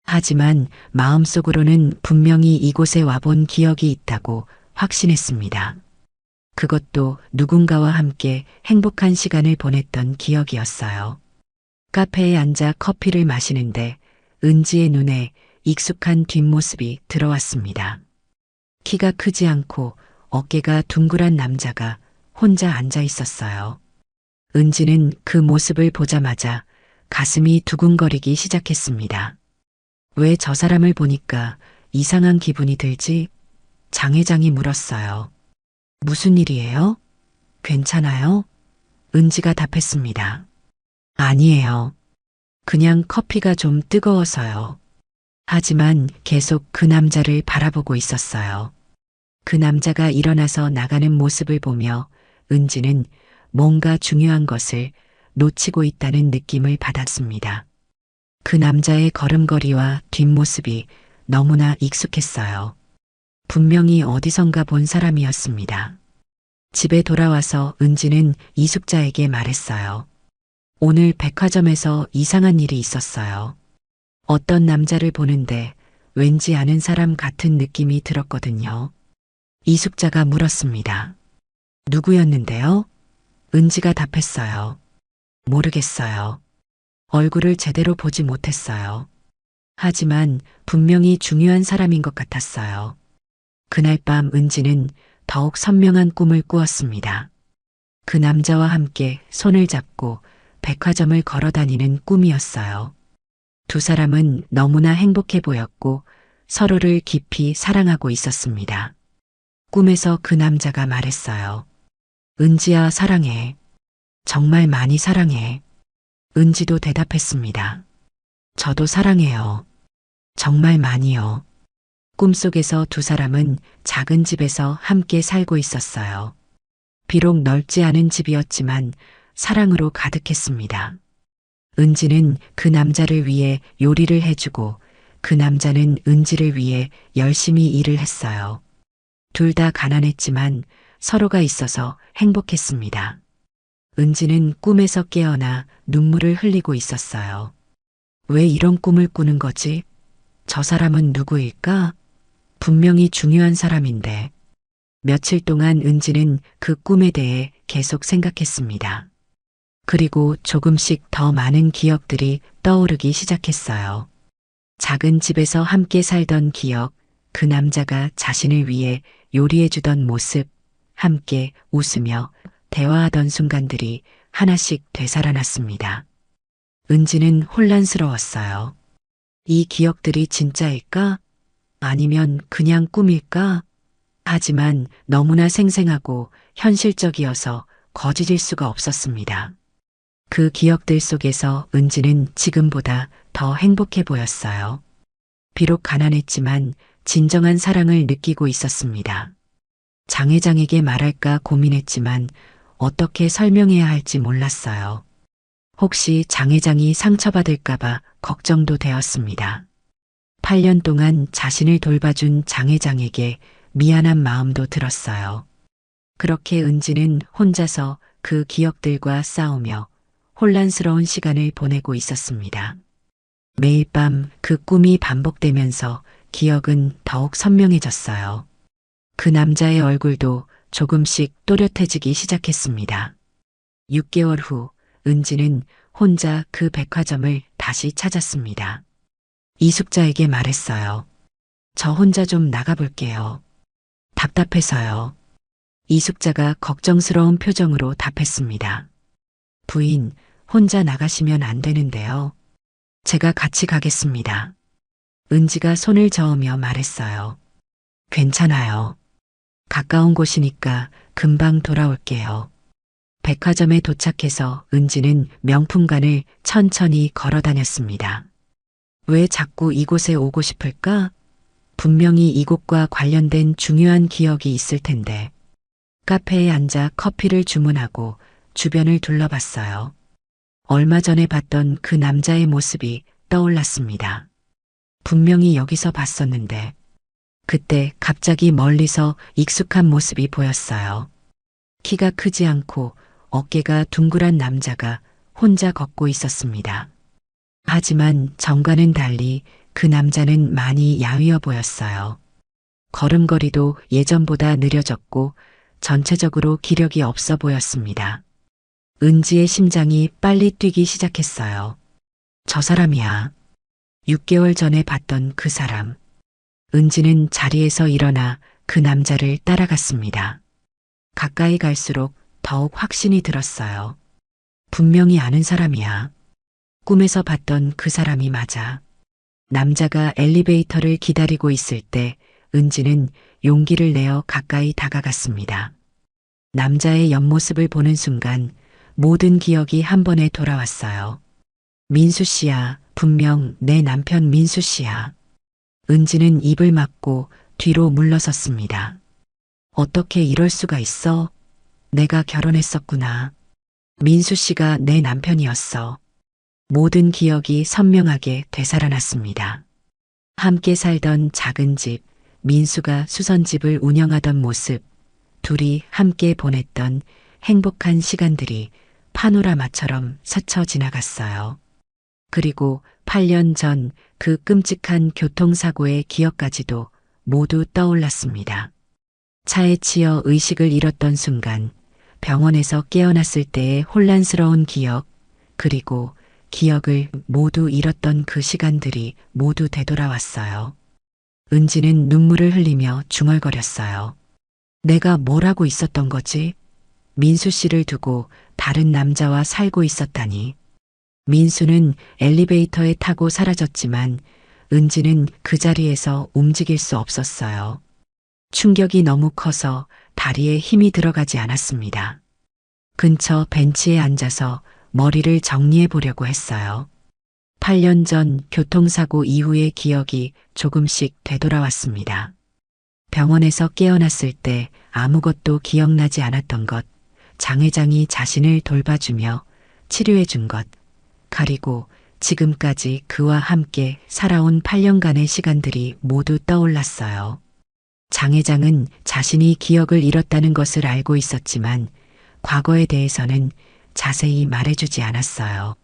하지만 마음속으로는 분명히 이곳에 와본 기억이 있다고 확신했습니다. 그것도 누군가와 함께 행복한 시간을 보냈던 기억이었어요. 카페에 앉아 커피를 마시는데 은지의 눈에 익숙한 뒷모습이 들어왔습니다. 키가 크지 않고 어깨가 둥그란 남자가 혼자 앉아 있었어요. 은지는 그 모습을 보자마자 가슴이 두근거리기 시작했습니다. 왜 저 사람을 보니까 이상한 기분이 들지? 장 회장이 물었어요. 무슨 일이에요? 괜찮아요? 은지가 답했습니다. 아니에요. 그냥 커피가 좀 뜨거워서요. 하지만 계속 그 남자를 바라보고 있었어요. 그 남자가 일어나서 나가는 모습을 보며 은지는 뭔가 중요한 것을 놓치고 있다는 느낌을 받았습니다. 그 남자의 걸음걸이와 뒷모습이 너무나 익숙했어요. 분명히 어디선가 본 사람이었습니다. 집에 돌아와서 은지는 이숙자에게 말했어요. 오늘 백화점에서 이상한 일이 있었어요. 어떤 남자를 보는데 왠지 아는 사람 같은 느낌이 들었거든요. 이숙자가 물었습니다. 누구였는데요? 은지가 답했어요. 모르겠어요. 얼굴을 제대로 보지 못했어요. 하지만 분명히 중요한 사람인 것 같았어요. 그날 밤 은지는 더욱 선명한 꿈을 꾸었습니다. 그 남자와 함께 손을 잡고 백화점을 걸어 다니는 꿈이었어요. 두 사람은 너무나 행복해 보였고 서로를 깊이 사랑하고 있었습니다. 꿈에서 그 남자가 말했어요. 은지야, 사랑해. 정말 많이 사랑해. 은지도 대답했습니다. 저도 사랑해요. 정말 많이요. 꿈속에서 두 사람은 작은 집에서 함께 살고 있었어요. 비록 넓지 않은 집이었지만 사랑으로 가득했습니다. 은지는 그 남자를 위해 요리를 해주고 그 남자는 은지를 위해 열심히 일을 했어요. 둘 다 가난했지만 서로가 있어서 행복했습니다. 은지는 꿈에서 깨어나 눈물을 흘리고 있었어요. 왜 이런 꿈을 꾸는 거지? 저 사람은 누구일까? 분명히 중요한 사람인데. 며칠 동안 은지는 그 꿈에 대해 계속 생각했습니다. 그리고 조금씩 더 많은 기억들이 떠오르기 시작했어요. 작은 집에서 함께 살던 기억, 그 남자가 자신을 위해 요리해주던 모습, 함께 웃으며 대화하던 순간들이 하나씩 되살아났습니다. 은지는 혼란스러웠어요. 이 기억들이 진짜일까? 아니면 그냥 꿈일까? 하지만 너무나 생생하고 현실적이어서 거짓일 수가 없었습니다. 그 기억들 속에서 은지는 지금보다 더 행복해 보였어요. 비록 가난했지만 진정한 사랑을 느끼고 있었습니다. 장 회장에게 말할까 고민했지만 어떻게 설명해야 할지 몰랐어요. 혹시 장 회장이 상처받을까봐 걱정도 되었습니다. 8년 동안 자신을 돌봐준 장 회장에게 미안한 마음도 들었어요. 그렇게 은지는 혼자서 그 기억들과 싸우며 혼란스러운 시간을 보내고 있었습니다. 매일 밤 그 꿈이 반복되면서 기억은 더욱 선명해졌어요. 그 남자의 얼굴도 조금씩 또렷해지기 시작했습니다. 6개월 후 은지는 혼자 그 백화점을 다시 찾았습니다. 이숙자에게 말했어요. 저 혼자 좀 나가볼게요. 답답해서요. 이숙자가 걱정스러운 표정으로 답했습니다. 부인, 혼자 나가시면 안 되는데요. 제가 같이 가겠습니다. 은지가 손을 저으며 말했어요. 괜찮아요. 가까운 곳이니까 금방 돌아올게요. 백화점에 도착해서 은지는 명품관을 천천히 걸어 다녔습니다. 왜 자꾸 이곳에 오고 싶을까? 분명히 이곳과 관련된 중요한 기억이 있을 텐데. 카페에 앉아 커피를 주문하고 주변을 둘러봤어요. 얼마 전에 봤던 그 남자의 모습이 떠올랐습니다. 분명히 여기서 봤었는데. 그때 갑자기 멀리서 익숙한 모습이 보였어요. 키가 크지 않고 어깨가 둥그란 남자가 혼자 걷고 있었습니다. 하지만 전과는 달리 그 남자는 많이 야위어 보였어요. 걸음걸이도 예전보다 느려졌고 전체적으로 기력이 없어 보였습니다. 은지의 심장이 빨리 뛰기 시작했어요. 저 사람이야. 6개월 전에 봤던 그 사람. 은지는 자리에서 일어나 그 남자를 따라갔습니다. 가까이 갈수록 더욱 확신이 들었어요. 분명히 아는 사람이야. 꿈에서 봤던 그 사람이 맞아. 남자가 엘리베이터를 기다리고 있을 때 은지는 용기를 내어 가까이 다가갔습니다. 남자의 옆모습을 보는 순간 모든 기억이 한 번에 돌아왔어요. 민수 씨야, 분명 내 남편 민수 씨야. 은지는 입을 막고 뒤로 물러섰습니다. 어떻게 이럴 수가 있어? 내가 결혼했었구나. 민수 씨가 내 남편이었어. 모든 기억이 선명하게 되살아났습니다. 함께 살던 작은 집, 민수가 수선집을 운영하던 모습, 둘이 함께 보냈던 행복한 시간들이 파노라마처럼 스쳐 지나갔어요. 그리고 8년 전 그 끔찍한 교통사고의 기억까지도 모두 떠올랐습니다. 차에 치여 의식을 잃었던 순간, 병원에서 깨어났을 때의 혼란스러운 기억, 그리고 기억을 모두 잃었던 그 시간들이 모두 되돌아왔어요. 은지는 눈물을 흘리며 중얼거렸어요. 내가 뭘 하고 있었던 거지? 민수 씨를 두고 다른 남자와 살고 있었다니. 민수는 엘리베이터에 타고 사라졌지만 은지는 그 자리에서 움직일 수 없었어요. 충격이 너무 커서 다리에 힘이 들어가지 않았습니다. 근처 벤치에 앉아서 머리를 정리해 보려고 했어요. 8년 전 교통사고 이후의 기억이 조금씩 되돌아왔습니다. 병원에서 깨어났을 때 아무것도 기억나지 않았던 것, 장 회장이 자신을 돌봐주며 치료해 준 것, 그리고 지금까지 그와 함께 살아온 8년간의 시간들이 모두 떠올랐어요. 장 회장은 자신이 기억을 잃었다는 것을 알고 있었지만 과거에 대해서는 자세히 말해주지 않았어요.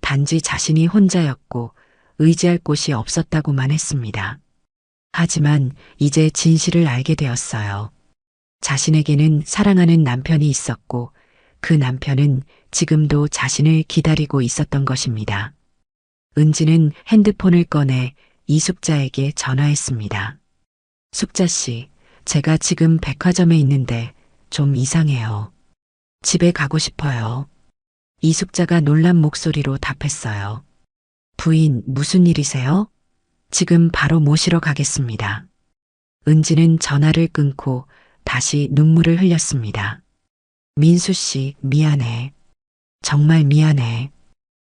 단지 자신이 혼자였고 의지할 곳이 없었다고만 했습니다. 하지만 이제 진실을 알게 되었어요. 자신에게는 사랑하는 남편이 있었고 그 남편은 지금도 자신을 기다리고 있었던 것입니다. 은지는 핸드폰을 꺼내 이숙자에게 전화했습니다. 숙자 씨, 제가 지금 백화점에 있는데 좀 이상해요. 집에 가고 싶어요. 이숙자가 놀란 목소리로 답했어요. 부인, 무슨 일이세요? 지금 바로 모시러 가겠습니다. 은지는 전화를 끊고 다시 눈물을 흘렸습니다. 민수 씨, 미안해. 정말 미안해.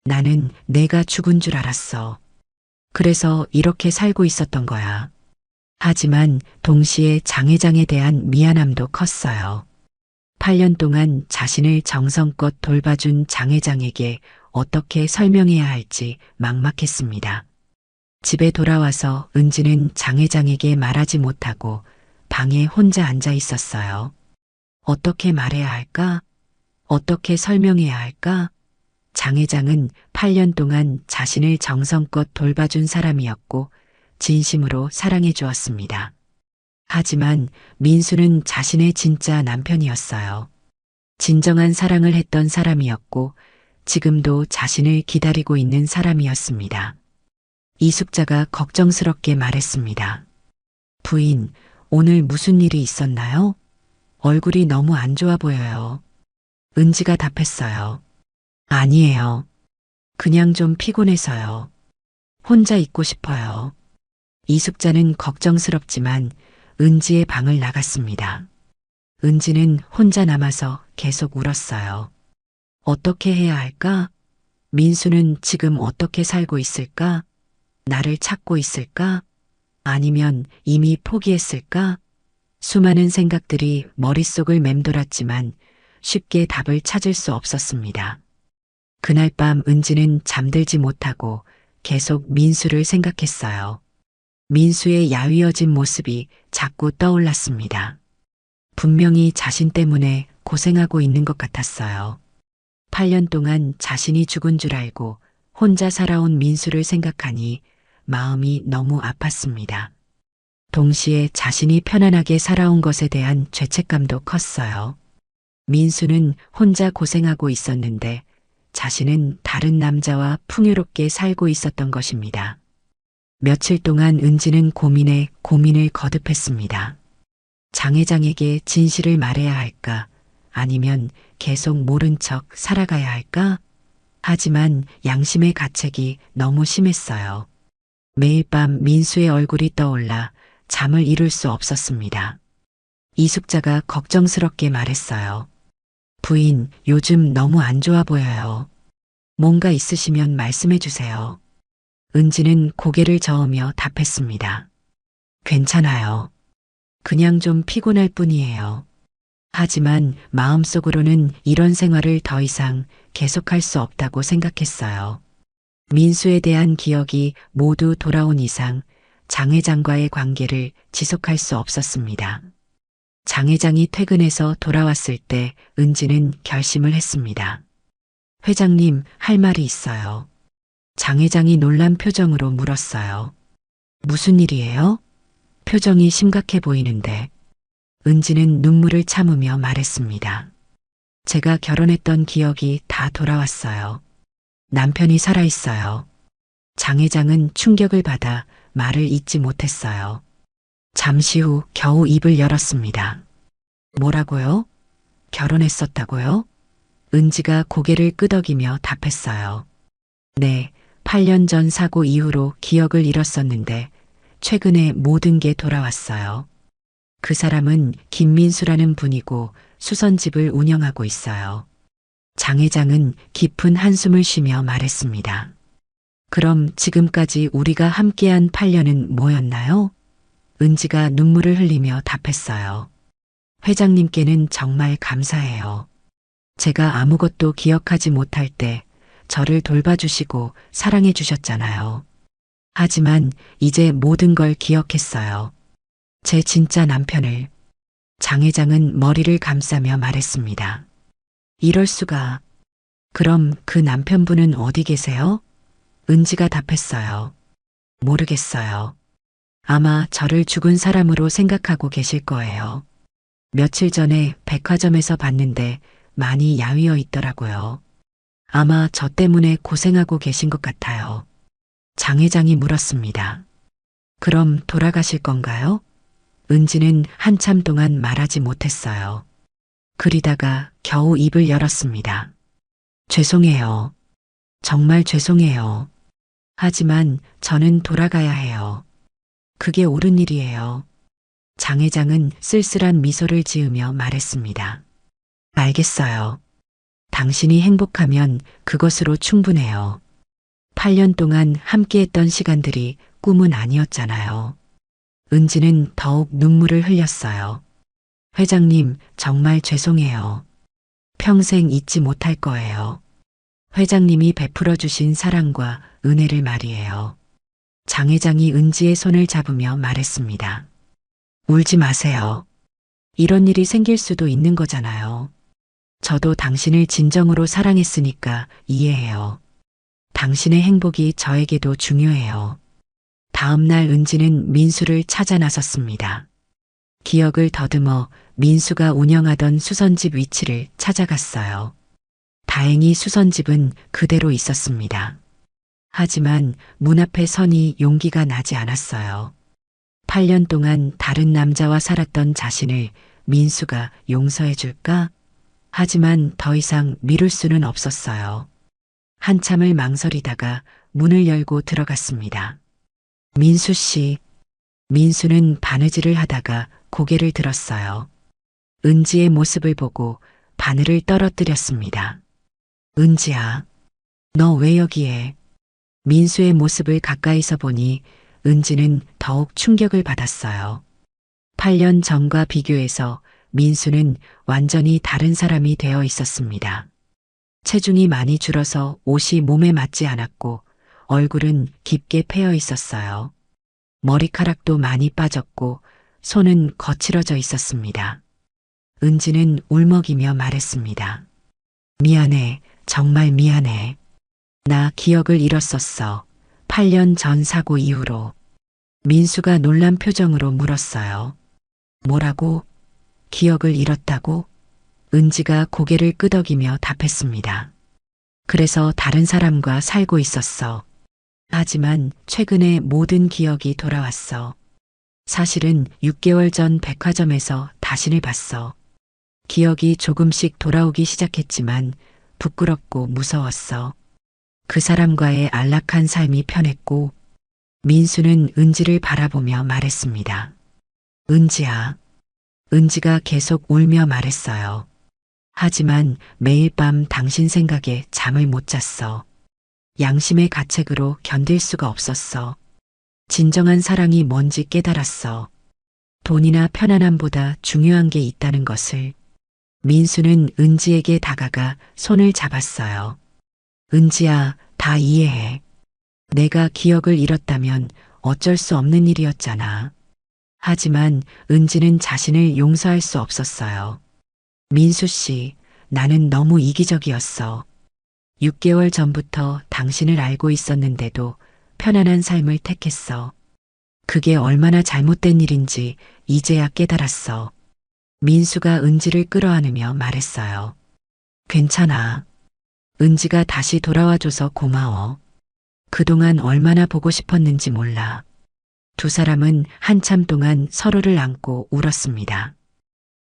나는 내가 죽은 줄 알았어. 그래서 이렇게 살고 있었던 거야. 하지만 동시에 장 회장에 대한 미안함도 컸어요. 8년 동안 자신을 정성껏 돌봐준 장 회장에게 어떻게 설명해야 할지 막막했습니다. 집에 돌아와서 은지는 장 회장에게 말하지 못하고 방에 혼자 앉아 있었어요. 어떻게 말해야 할까? 어떻게 설명해야 할까? 장 회장은 8년 동안 자신을 정성껏 돌봐준 사람이었고 진심으로 사랑해 주었습니다. 하지만 민수는 자신의 진짜 남편이었어요. 진정한 사랑을 했던 사람이었고 지금도 자신을 기다리고 있는 사람이었습니다. 이숙자가 걱정스럽게 말했습니다. 부인, 오늘 무슨 일이 있었나요? 얼굴이 너무 안 좋아 보여요. 은지가 답했어요. 아니에요. 그냥 좀 피곤해서요. 혼자 있고 싶어요. 이숙자는 걱정스럽지만 은지의 방을 나갔습니다. 은지는 혼자 남아서 계속 울었어요. 어떻게 해야 할까? 민수는 지금 어떻게 살고 있을까? 나를 찾고 있을까? 아니면 이미 포기했을까? 수많은 생각들이 머릿속을 맴돌았지만 쉽게 답을 찾을 수 없었습니다. 그날 밤 은지는 잠들지 못하고 계속 민수를 생각했어요. 민수의 야위어진 모습이 자꾸 떠올랐습니다. 분명히 자신 때문에 고생하고 있는 것 같았어요. 8년 동안 자신이 죽은 줄 알고 혼자 살아온 민수를 생각하니 마음이 너무 아팠습니다. 동시에 자신이 편안하게 살아온 것에 대한 죄책감도 컸어요. 민수는 혼자 고생하고 있었는데 자신은 다른 남자와 풍요롭게 살고 있었던 것입니다. 며칠 동안 은지는 고민에 고민을 거듭했습니다. 장 회장에게 진실을 말해야 할까? 아니면 계속 모른 척 살아가야 할까? 하지만 양심의 가책이 너무 심했어요. 매일 밤 민수의 얼굴이 떠올라 잠을 이룰 수 없었습니다. 이숙자가 걱정스럽게 말했어요. 부인, 요즘 너무 안 좋아 보여요. 뭔가 있으시면 말씀해 주세요. 은지는 고개를 저으며 답했습니다. 괜찮아요. 그냥 좀 피곤할 뿐이에요. 하지만 마음속으로는 이런 생활을 더 이상 계속할 수 없다고 생각했어요. 민수에 대한 기억이 모두 돌아온 이상 장 회장과의 관계를 지속할 수 없었습니다. 장 회장이 퇴근해서 돌아왔을 때 은지는 결심을 했습니다. 회장님, 할 말이 있어요. 장 회장이 놀란 표정으로 물었어요. 무슨 일이에요? 표정이 심각해 보이는데. 은지는 눈물을 참으며 말했습니다. 제가 결혼했던 기억이 다 돌아왔어요. 남편이 살아있어요. 장 회장은 충격을 받아 말을 잇지 못했어요. 잠시 후 겨우 입을 열었습니다. 뭐라고요? 결혼했었다고요? 은지가 고개를 끄덕이며 답했어요. 네, 8년 전 사고 이후로 기억을 잃었었는데 최근에 모든 게 돌아왔어요. 그 사람은 김민수라는 분이고 수선집을 운영하고 있어요. 장 회장은 깊은 한숨을 쉬며 말했습니다. 그럼 지금까지 우리가 함께한 8년은 뭐였나요? 은지가 눈물을 흘리며 답했어요. 회장님께는 정말 감사해요. 제가 아무것도 기억하지 못할 때 저를 돌봐주시고 사랑해 주셨잖아요. 하지만 이제 모든 걸 기억했어요. 제 진짜 남편을. 장 회장은 머리를 감싸며 말했습니다. 이럴 수가. 그럼 그 남편분은 어디 계세요? 은지가 답했어요. 모르겠어요. 아마 저를 죽은 사람으로 생각하고 계실 거예요. 며칠 전에 백화점에서 봤는데 많이 야위어 있더라고요. 아마 저 때문에 고생하고 계신 것 같아요. 장 회장이 물었습니다. 그럼 돌아가실 건가요? 은지는 한참 동안 말하지 못했어요. 그리다가 겨우 입을 열었습니다. 죄송해요. 정말 죄송해요. 하지만 저는 돌아가야 해요. 그게 옳은 일이에요. 장 회장은 쓸쓸한 미소를 지으며 말했습니다. 알겠어요. 당신이 행복하면 그것으로 충분해요. 8년 동안 함께했던 시간들이 꿈은 아니었잖아요. 은지는 더욱 눈물을 흘렸어요. 회장님, 정말 죄송해요. 평생 잊지 못할 거예요. 회장님이 베풀어 주신 사랑과 은혜를 말이에요. 장 회장이 은지의 손을 잡으며 말했습니다. 울지 마세요. 이런 일이 생길 수도 있는 거잖아요. 저도 당신을 진정으로 사랑했으니까 이해해요. 당신의 행복이 저에게도 중요해요. 다음 날 은지는 민수를 찾아 나섰습니다. 기억을 더듬어 민수가 운영하던 수선집 위치를 찾아갔어요. 다행히 수선집은 그대로 있었습니다. 하지만 문 앞에 서니 용기가 나지 않았어요. 8년 동안 다른 남자와 살았던 자신을 민수가 용서해 줄까? 하지만 더 이상 미룰 수는 없었어요. 한참을 망설이다가 문을 열고 들어갔습니다. 민수 씨. 민수는 바느질을 하다가 고개를 들었어요. 은지의 모습을 보고 바늘을 떨어뜨렸습니다. 은지야, 너 왜 여기에? 민수의 모습을 가까이서 보니 은지는 더욱 충격을 받았어요. 8년 전과 비교해서 민수는 완전히 다른 사람이 되어 있었습니다. 체중이 많이 줄어서 옷이 몸에 맞지 않았고 얼굴은 깊게 패여 있었어요. 머리카락도 많이 빠졌고 손은 거칠어져 있었습니다. 은지는 울먹이며 말했습니다. 미안해, 정말 미안해. 나 기억을 잃었었어. 8년 전 사고 이후로. 민수가 놀란 표정으로 물었어요. 뭐라고? 기억을 잃었다고? 은지가 고개를 끄덕이며 답했습니다. 그래서 다른 사람과 살고 있었어. 하지만 최근에 모든 기억이 돌아왔어. 사실은 6개월 전 백화점에서 당신을 봤어. 기억이 조금씩 돌아오기 시작했지만 부끄럽고 무서웠어. 그 사람과의 안락한 삶이 편했고 민수는 은지를 바라보며 말했습니다. 은지야. 은지가 계속 울며 말했어요. 하지만 매일 밤 당신 생각에 잠을 못 잤어. 양심의 가책으로 견딜 수가 없었어. 진정한 사랑이 뭔지 깨달았어. 돈이나 편안함보다 중요한 게 있다는 것을. 민수는 은지에게 다가가 손을 잡았어요. 은지야, 다 이해해. 내가 기억을 잃었다면 어쩔 수 없는 일이었잖아. 하지만 은지는 자신을 용서할 수 없었어요. 민수 씨, 나는 너무 이기적이었어. 6개월 전부터 당신을 알고 있었는데도 편안한 삶을 택했어. 그게 얼마나 잘못된 일인지 이제야 깨달았어. 민수가 은지를 끌어안으며 말했어요. 괜찮아. 은지가 다시 돌아와줘서 고마워. 그동안 얼마나 보고 싶었는지 몰라. 두 사람은 한참 동안 서로를 안고 울었습니다.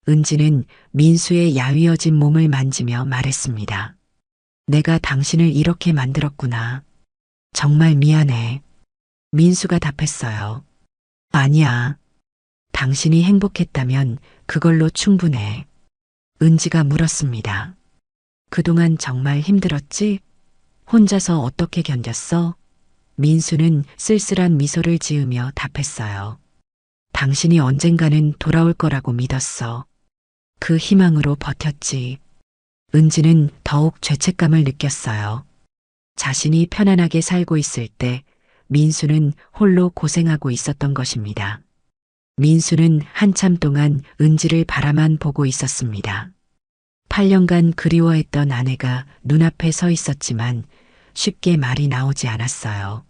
은지는 민수의 야위어진 몸을 만지며 말했습니다. 내가 당신을 이렇게 만들었구나. 정말 미안해. 민수가 답했어요. 아니야. 당신이 행복했다면 그걸로 충분해. 은지가 물었습니다. 그동안 정말 힘들었지? 혼자서 어떻게 견뎠어? 민수는 쓸쓸한 미소를 지으며 답했어요. 당신이 언젠가는 돌아올 거라고 믿었어. 그 희망으로 버텼지. 은지는 더욱 죄책감을 느꼈어요. 자신이 편안하게 살고 있을 때 민수는 홀로 고생하고 있었던 것입니다. 민수는 한참 동안 은지를 바라만 보고 있었습니다. 8년간 그리워했던 아내가 눈앞에 서 있었지만 쉽게 말이 나오지 않았어요.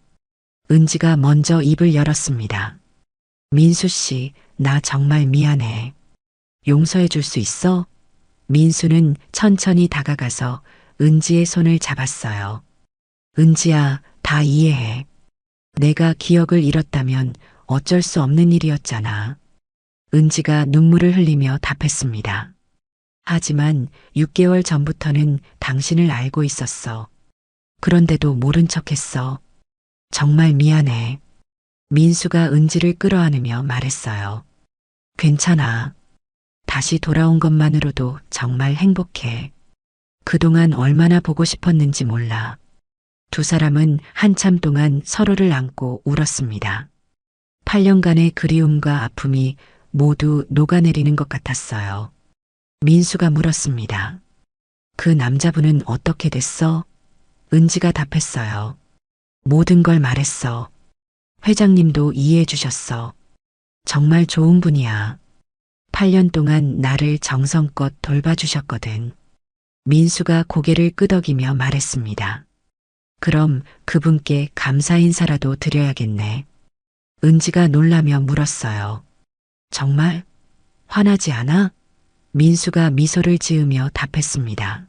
은지가 먼저 입을 열었습니다. 민수 씨, 나 정말 미안해. 용서해 줄 수 있어? 민수는 천천히 다가가서 은지의 손을 잡았어요. 은지야, 다 이해해. 내가 기억을 잃었다면 어쩔 수 없는 일이었잖아. 은지가 눈물을 흘리며 답했습니다. 하지만 6개월 전부터는 당신을 알고 있었어. 그런데도 모른 척했어. 정말 미안해. 민수가 은지를 끌어안으며 말했어요. 괜찮아. 다시 돌아온 것만으로도 정말 행복해. 그동안 얼마나 보고 싶었는지 몰라. 두 사람은 한참 동안 서로를 안고 울었습니다. 8년간의 그리움과 아픔이 모두 녹아내리는 것 같았어요. 민수가 물었습니다. 그 남자분은 어떻게 됐어? 은지가 답했어요. 모든 걸 말했어. 회장님도 이해해 주셨어. 정말 좋은 분이야. 8년 동안 나를 정성껏 돌봐주셨거든. 민수가 고개를 끄덕이며 말했습니다. 그럼 그분께 감사 인사라도 드려야겠네. 은지가 놀라며 물었어요. 정말? 화나지 않아? 민수가 미소를 지으며 답했습니다.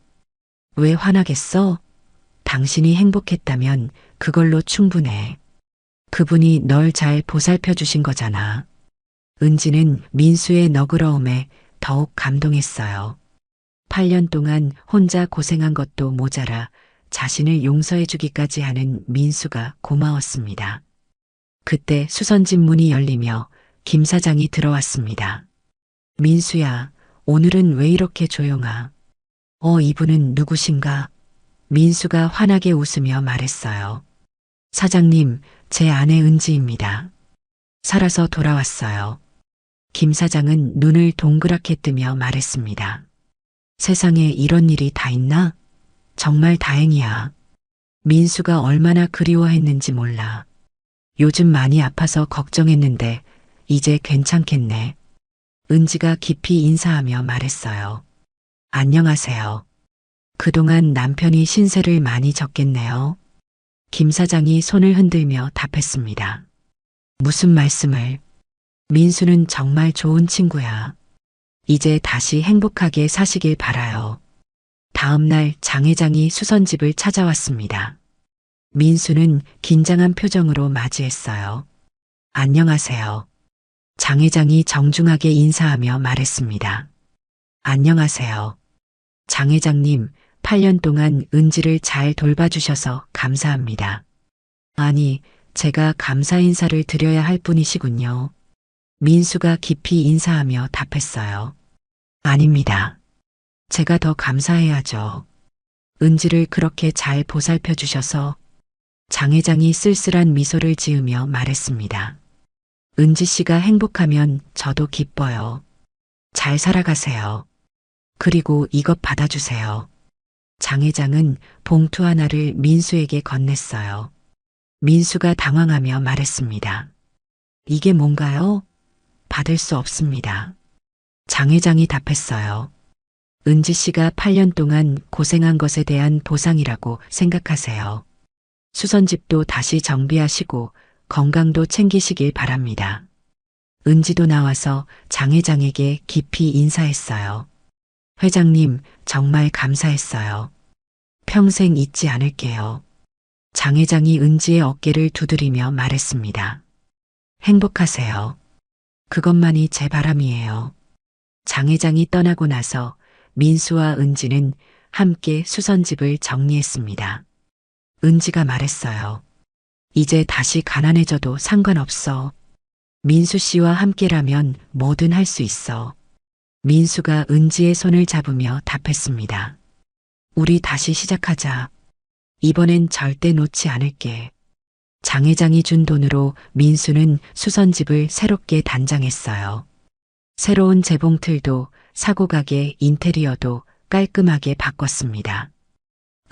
왜 화나겠어? 당신이 행복했다면 그걸로 충분해. 그분이 널 잘 보살펴 주신 거잖아. 은지는 민수의 너그러움에 더욱 감동했어요. 8년 동안 혼자 고생한 것도 모자라 자신을 용서해 주기까지 하는 민수가 고마웠습니다. 그때 수선집 문이 열리며 김 사장이 들어왔습니다. 민수야, 오늘은 왜 이렇게 조용하? 이분은 누구신가? 민수가 환하게 웃으며 말했어요. 사장님, 제 아내 은지입니다. 살아서 돌아왔어요. 김 사장은 눈을 동그랗게 뜨며 말했습니다. 세상에 이런 일이 다 있나? 정말 다행이야. 민수가 얼마나 그리워했는지 몰라. 요즘 많이 아파서 걱정했는데 이제 괜찮겠네. 은지가 깊이 인사하며 말했어요. 안녕하세요. 그동안 남편이 신세를 많이 졌겠네요. 김 사장이 손을 흔들며 답했습니다. 무슨 말씀을? 민수는 정말 좋은 친구야. 이제 다시 행복하게 사시길 바라요. 다음 날 장 회장이 수선집을 찾아왔습니다. 민수는 긴장한 표정으로 맞이했어요. 안녕하세요. 장 회장이 정중하게 인사하며 말했습니다. 안녕하세요. 장 회장님, 8년 동안 은지를 잘 돌봐주셔서 감사합니다. 아니, 제가 감사 인사를 드려야 할 분이시군요. 민수가 깊이 인사하며 답했어요. 아닙니다. 제가 더 감사해야죠. 은지를 그렇게 잘 보살펴 주셔서. 장 회장이 쓸쓸한 미소를 지으며 말했습니다. 은지 씨가 행복하면 저도 기뻐요. 잘 살아가세요. 그리고 이것 받아주세요. 장 회장은 봉투 하나를 민수에게 건넸어요. 민수가 당황하며 말했습니다. 이게 뭔가요? 받을 수 없습니다. 장 회장이 답했어요. 은지 씨가 8년 동안 고생한 것에 대한 보상이라고 생각하세요. 수선집도 다시 정비하시고 건강도 챙기시길 바랍니다. 은지도 나와서 장 회장에게 깊이 인사했어요. 회장님, 정말 감사했어요. 평생 잊지 않을게요. 장 회장이 은지의 어깨를 두드리며 말했습니다. 행복하세요. 그것만이 제 바람이에요. 장 회장이 떠나고 나서 민수와 은지는 함께 수선집을 정리했습니다. 은지가 말했어요. 이제 다시 가난해져도 상관없어. 민수 씨와 함께라면 뭐든 할 수 있어. 민수가 은지의 손을 잡으며 답했습니다. 우리 다시 시작하자. 이번엔 절대 놓지 않을게. 장 회장이 준 돈으로 민수는 수선집을 새롭게 단장했어요. 새로운 재봉틀도 사고 가게 인테리어도 깔끔하게 바꿨습니다.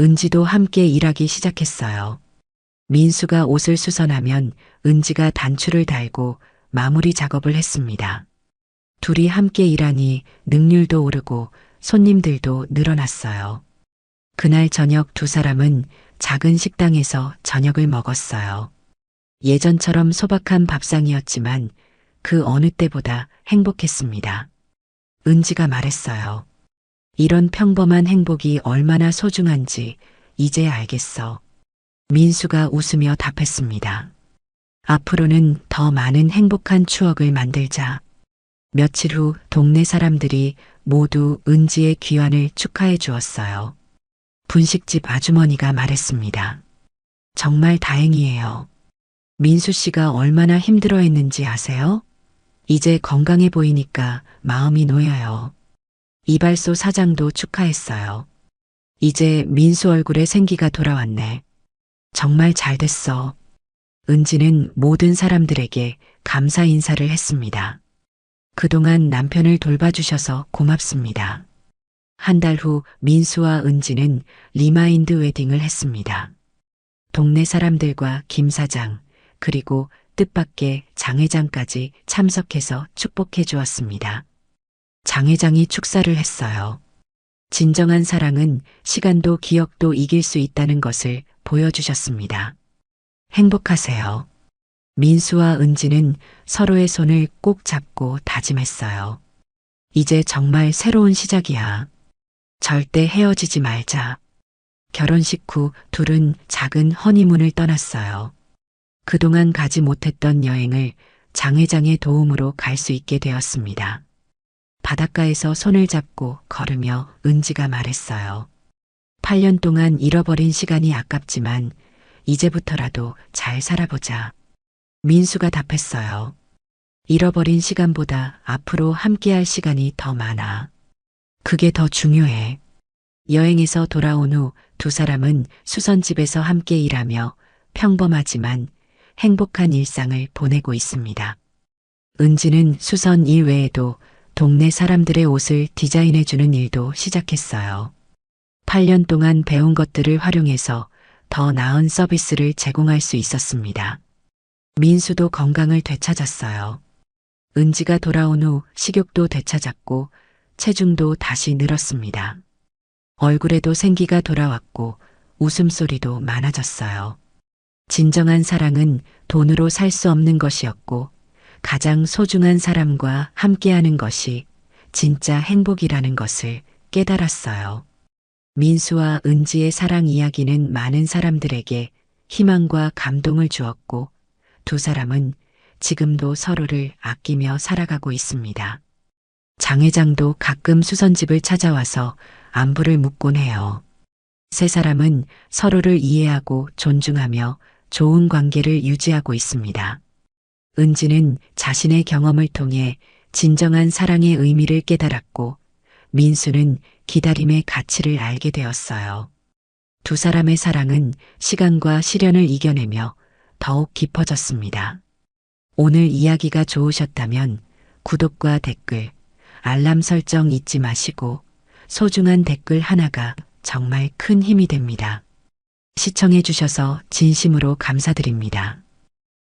은지도 함께 일하기 시작했어요. 민수가 옷을 수선하면 은지가 단추를 달고 마무리 작업을 했습니다. 둘이 함께 일하니 능률도 오르고 손님들도 늘어났어요. 그날 저녁 두 사람은 작은 식당에서 저녁을 먹었어요. 예전처럼 소박한 밥상이었지만 그 어느 때보다 행복했습니다. 은지가 말했어요. 이런 평범한 행복이 얼마나 소중한지 이제 알겠어. 민수가 웃으며 답했습니다. 앞으로는 더 많은 행복한 추억을 만들자. 며칠 후 동네 사람들이 모두 은지의 귀환을 축하해 주었어요. 분식집 아주머니가 말했습니다. 정말 다행이에요. 민수 씨가 얼마나 힘들어했는지 아세요? 이제 건강해 보이니까 마음이 놓여요. 이발소 사장도 축하했어요. 이제 민수 얼굴에 생기가 돌아왔네. 정말 잘 됐어. 은지는 모든 사람들에게 감사 인사를 했습니다. 그동안 남편을 돌봐주셔서 고맙습니다. 한 달 후 민수와 은지는 리마인드 웨딩을 했습니다. 동네 사람들과 김 사장, 그리고 뜻밖의 장 회장까지 참석해서 축복해 주었습니다. 장 회장이 축사를 했어요. 진정한 사랑은 시간도 기억도 이길 수 있다는 것을 보여주셨습니다. 행복하세요. 민수와 은지는 서로의 손을 꼭 잡고 다짐했어요. 이제 정말 새로운 시작이야. 절대 헤어지지 말자. 결혼식 후 둘은 작은 허니문을 떠났어요. 그동안 가지 못했던 여행을 장 회장의 도움으로 갈 수 있게 되었습니다. 바닷가에서 손을 잡고 걸으며 은지가 말했어요. 8년 동안 잃어버린 시간이 아깝지만 이제부터라도 잘 살아보자. 민수가 답했어요. 잃어버린 시간보다 앞으로 함께할 시간이 더 많아. 그게 더 중요해. 여행에서 돌아온 후 두 사람은 수선집에서 함께 일하며 평범하지만 행복한 일상을 보내고 있습니다. 은지는 수선 일 외에도 동네 사람들의 옷을 디자인해주는 일도 시작했어요. 8년 동안 배운 것들을 활용해서 더 나은 서비스를 제공할 수 있었습니다. 민수도 건강을 되찾았어요. 은지가 돌아온 후 식욕도 되찾았고 체중도 다시 늘었습니다. 얼굴에도 생기가 돌아왔고 웃음소리도 많아졌어요. 진정한 사랑은 돈으로 살 수 없는 것이었고 가장 소중한 사람과 함께하는 것이 진짜 행복이라는 것을 깨달았어요. 민수와 은지의 사랑 이야기는 많은 사람들에게 희망과 감동을 주었고 두 사람은 지금도 서로를 아끼며 살아가고 있습니다. 장 회장도 가끔 수선집을 찾아와서 안부를 묻곤 해요. 세 사람은 서로를 이해하고 존중하며 좋은 관계를 유지하고 있습니다. 은지는 자신의 경험을 통해 진정한 사랑의 의미를 깨달았고 민수는 기다림의 가치를 알게 되었어요. 두 사람의 사랑은 시간과 시련을 이겨내며 더욱 깊어졌습니다. 오늘 이야기가 좋으셨다면 구독과 댓글, 알람 설정 잊지 마시고 소중한 댓글 하나가 정말 큰 힘이 됩니다. 시청해 주셔서 진심으로 감사드립니다.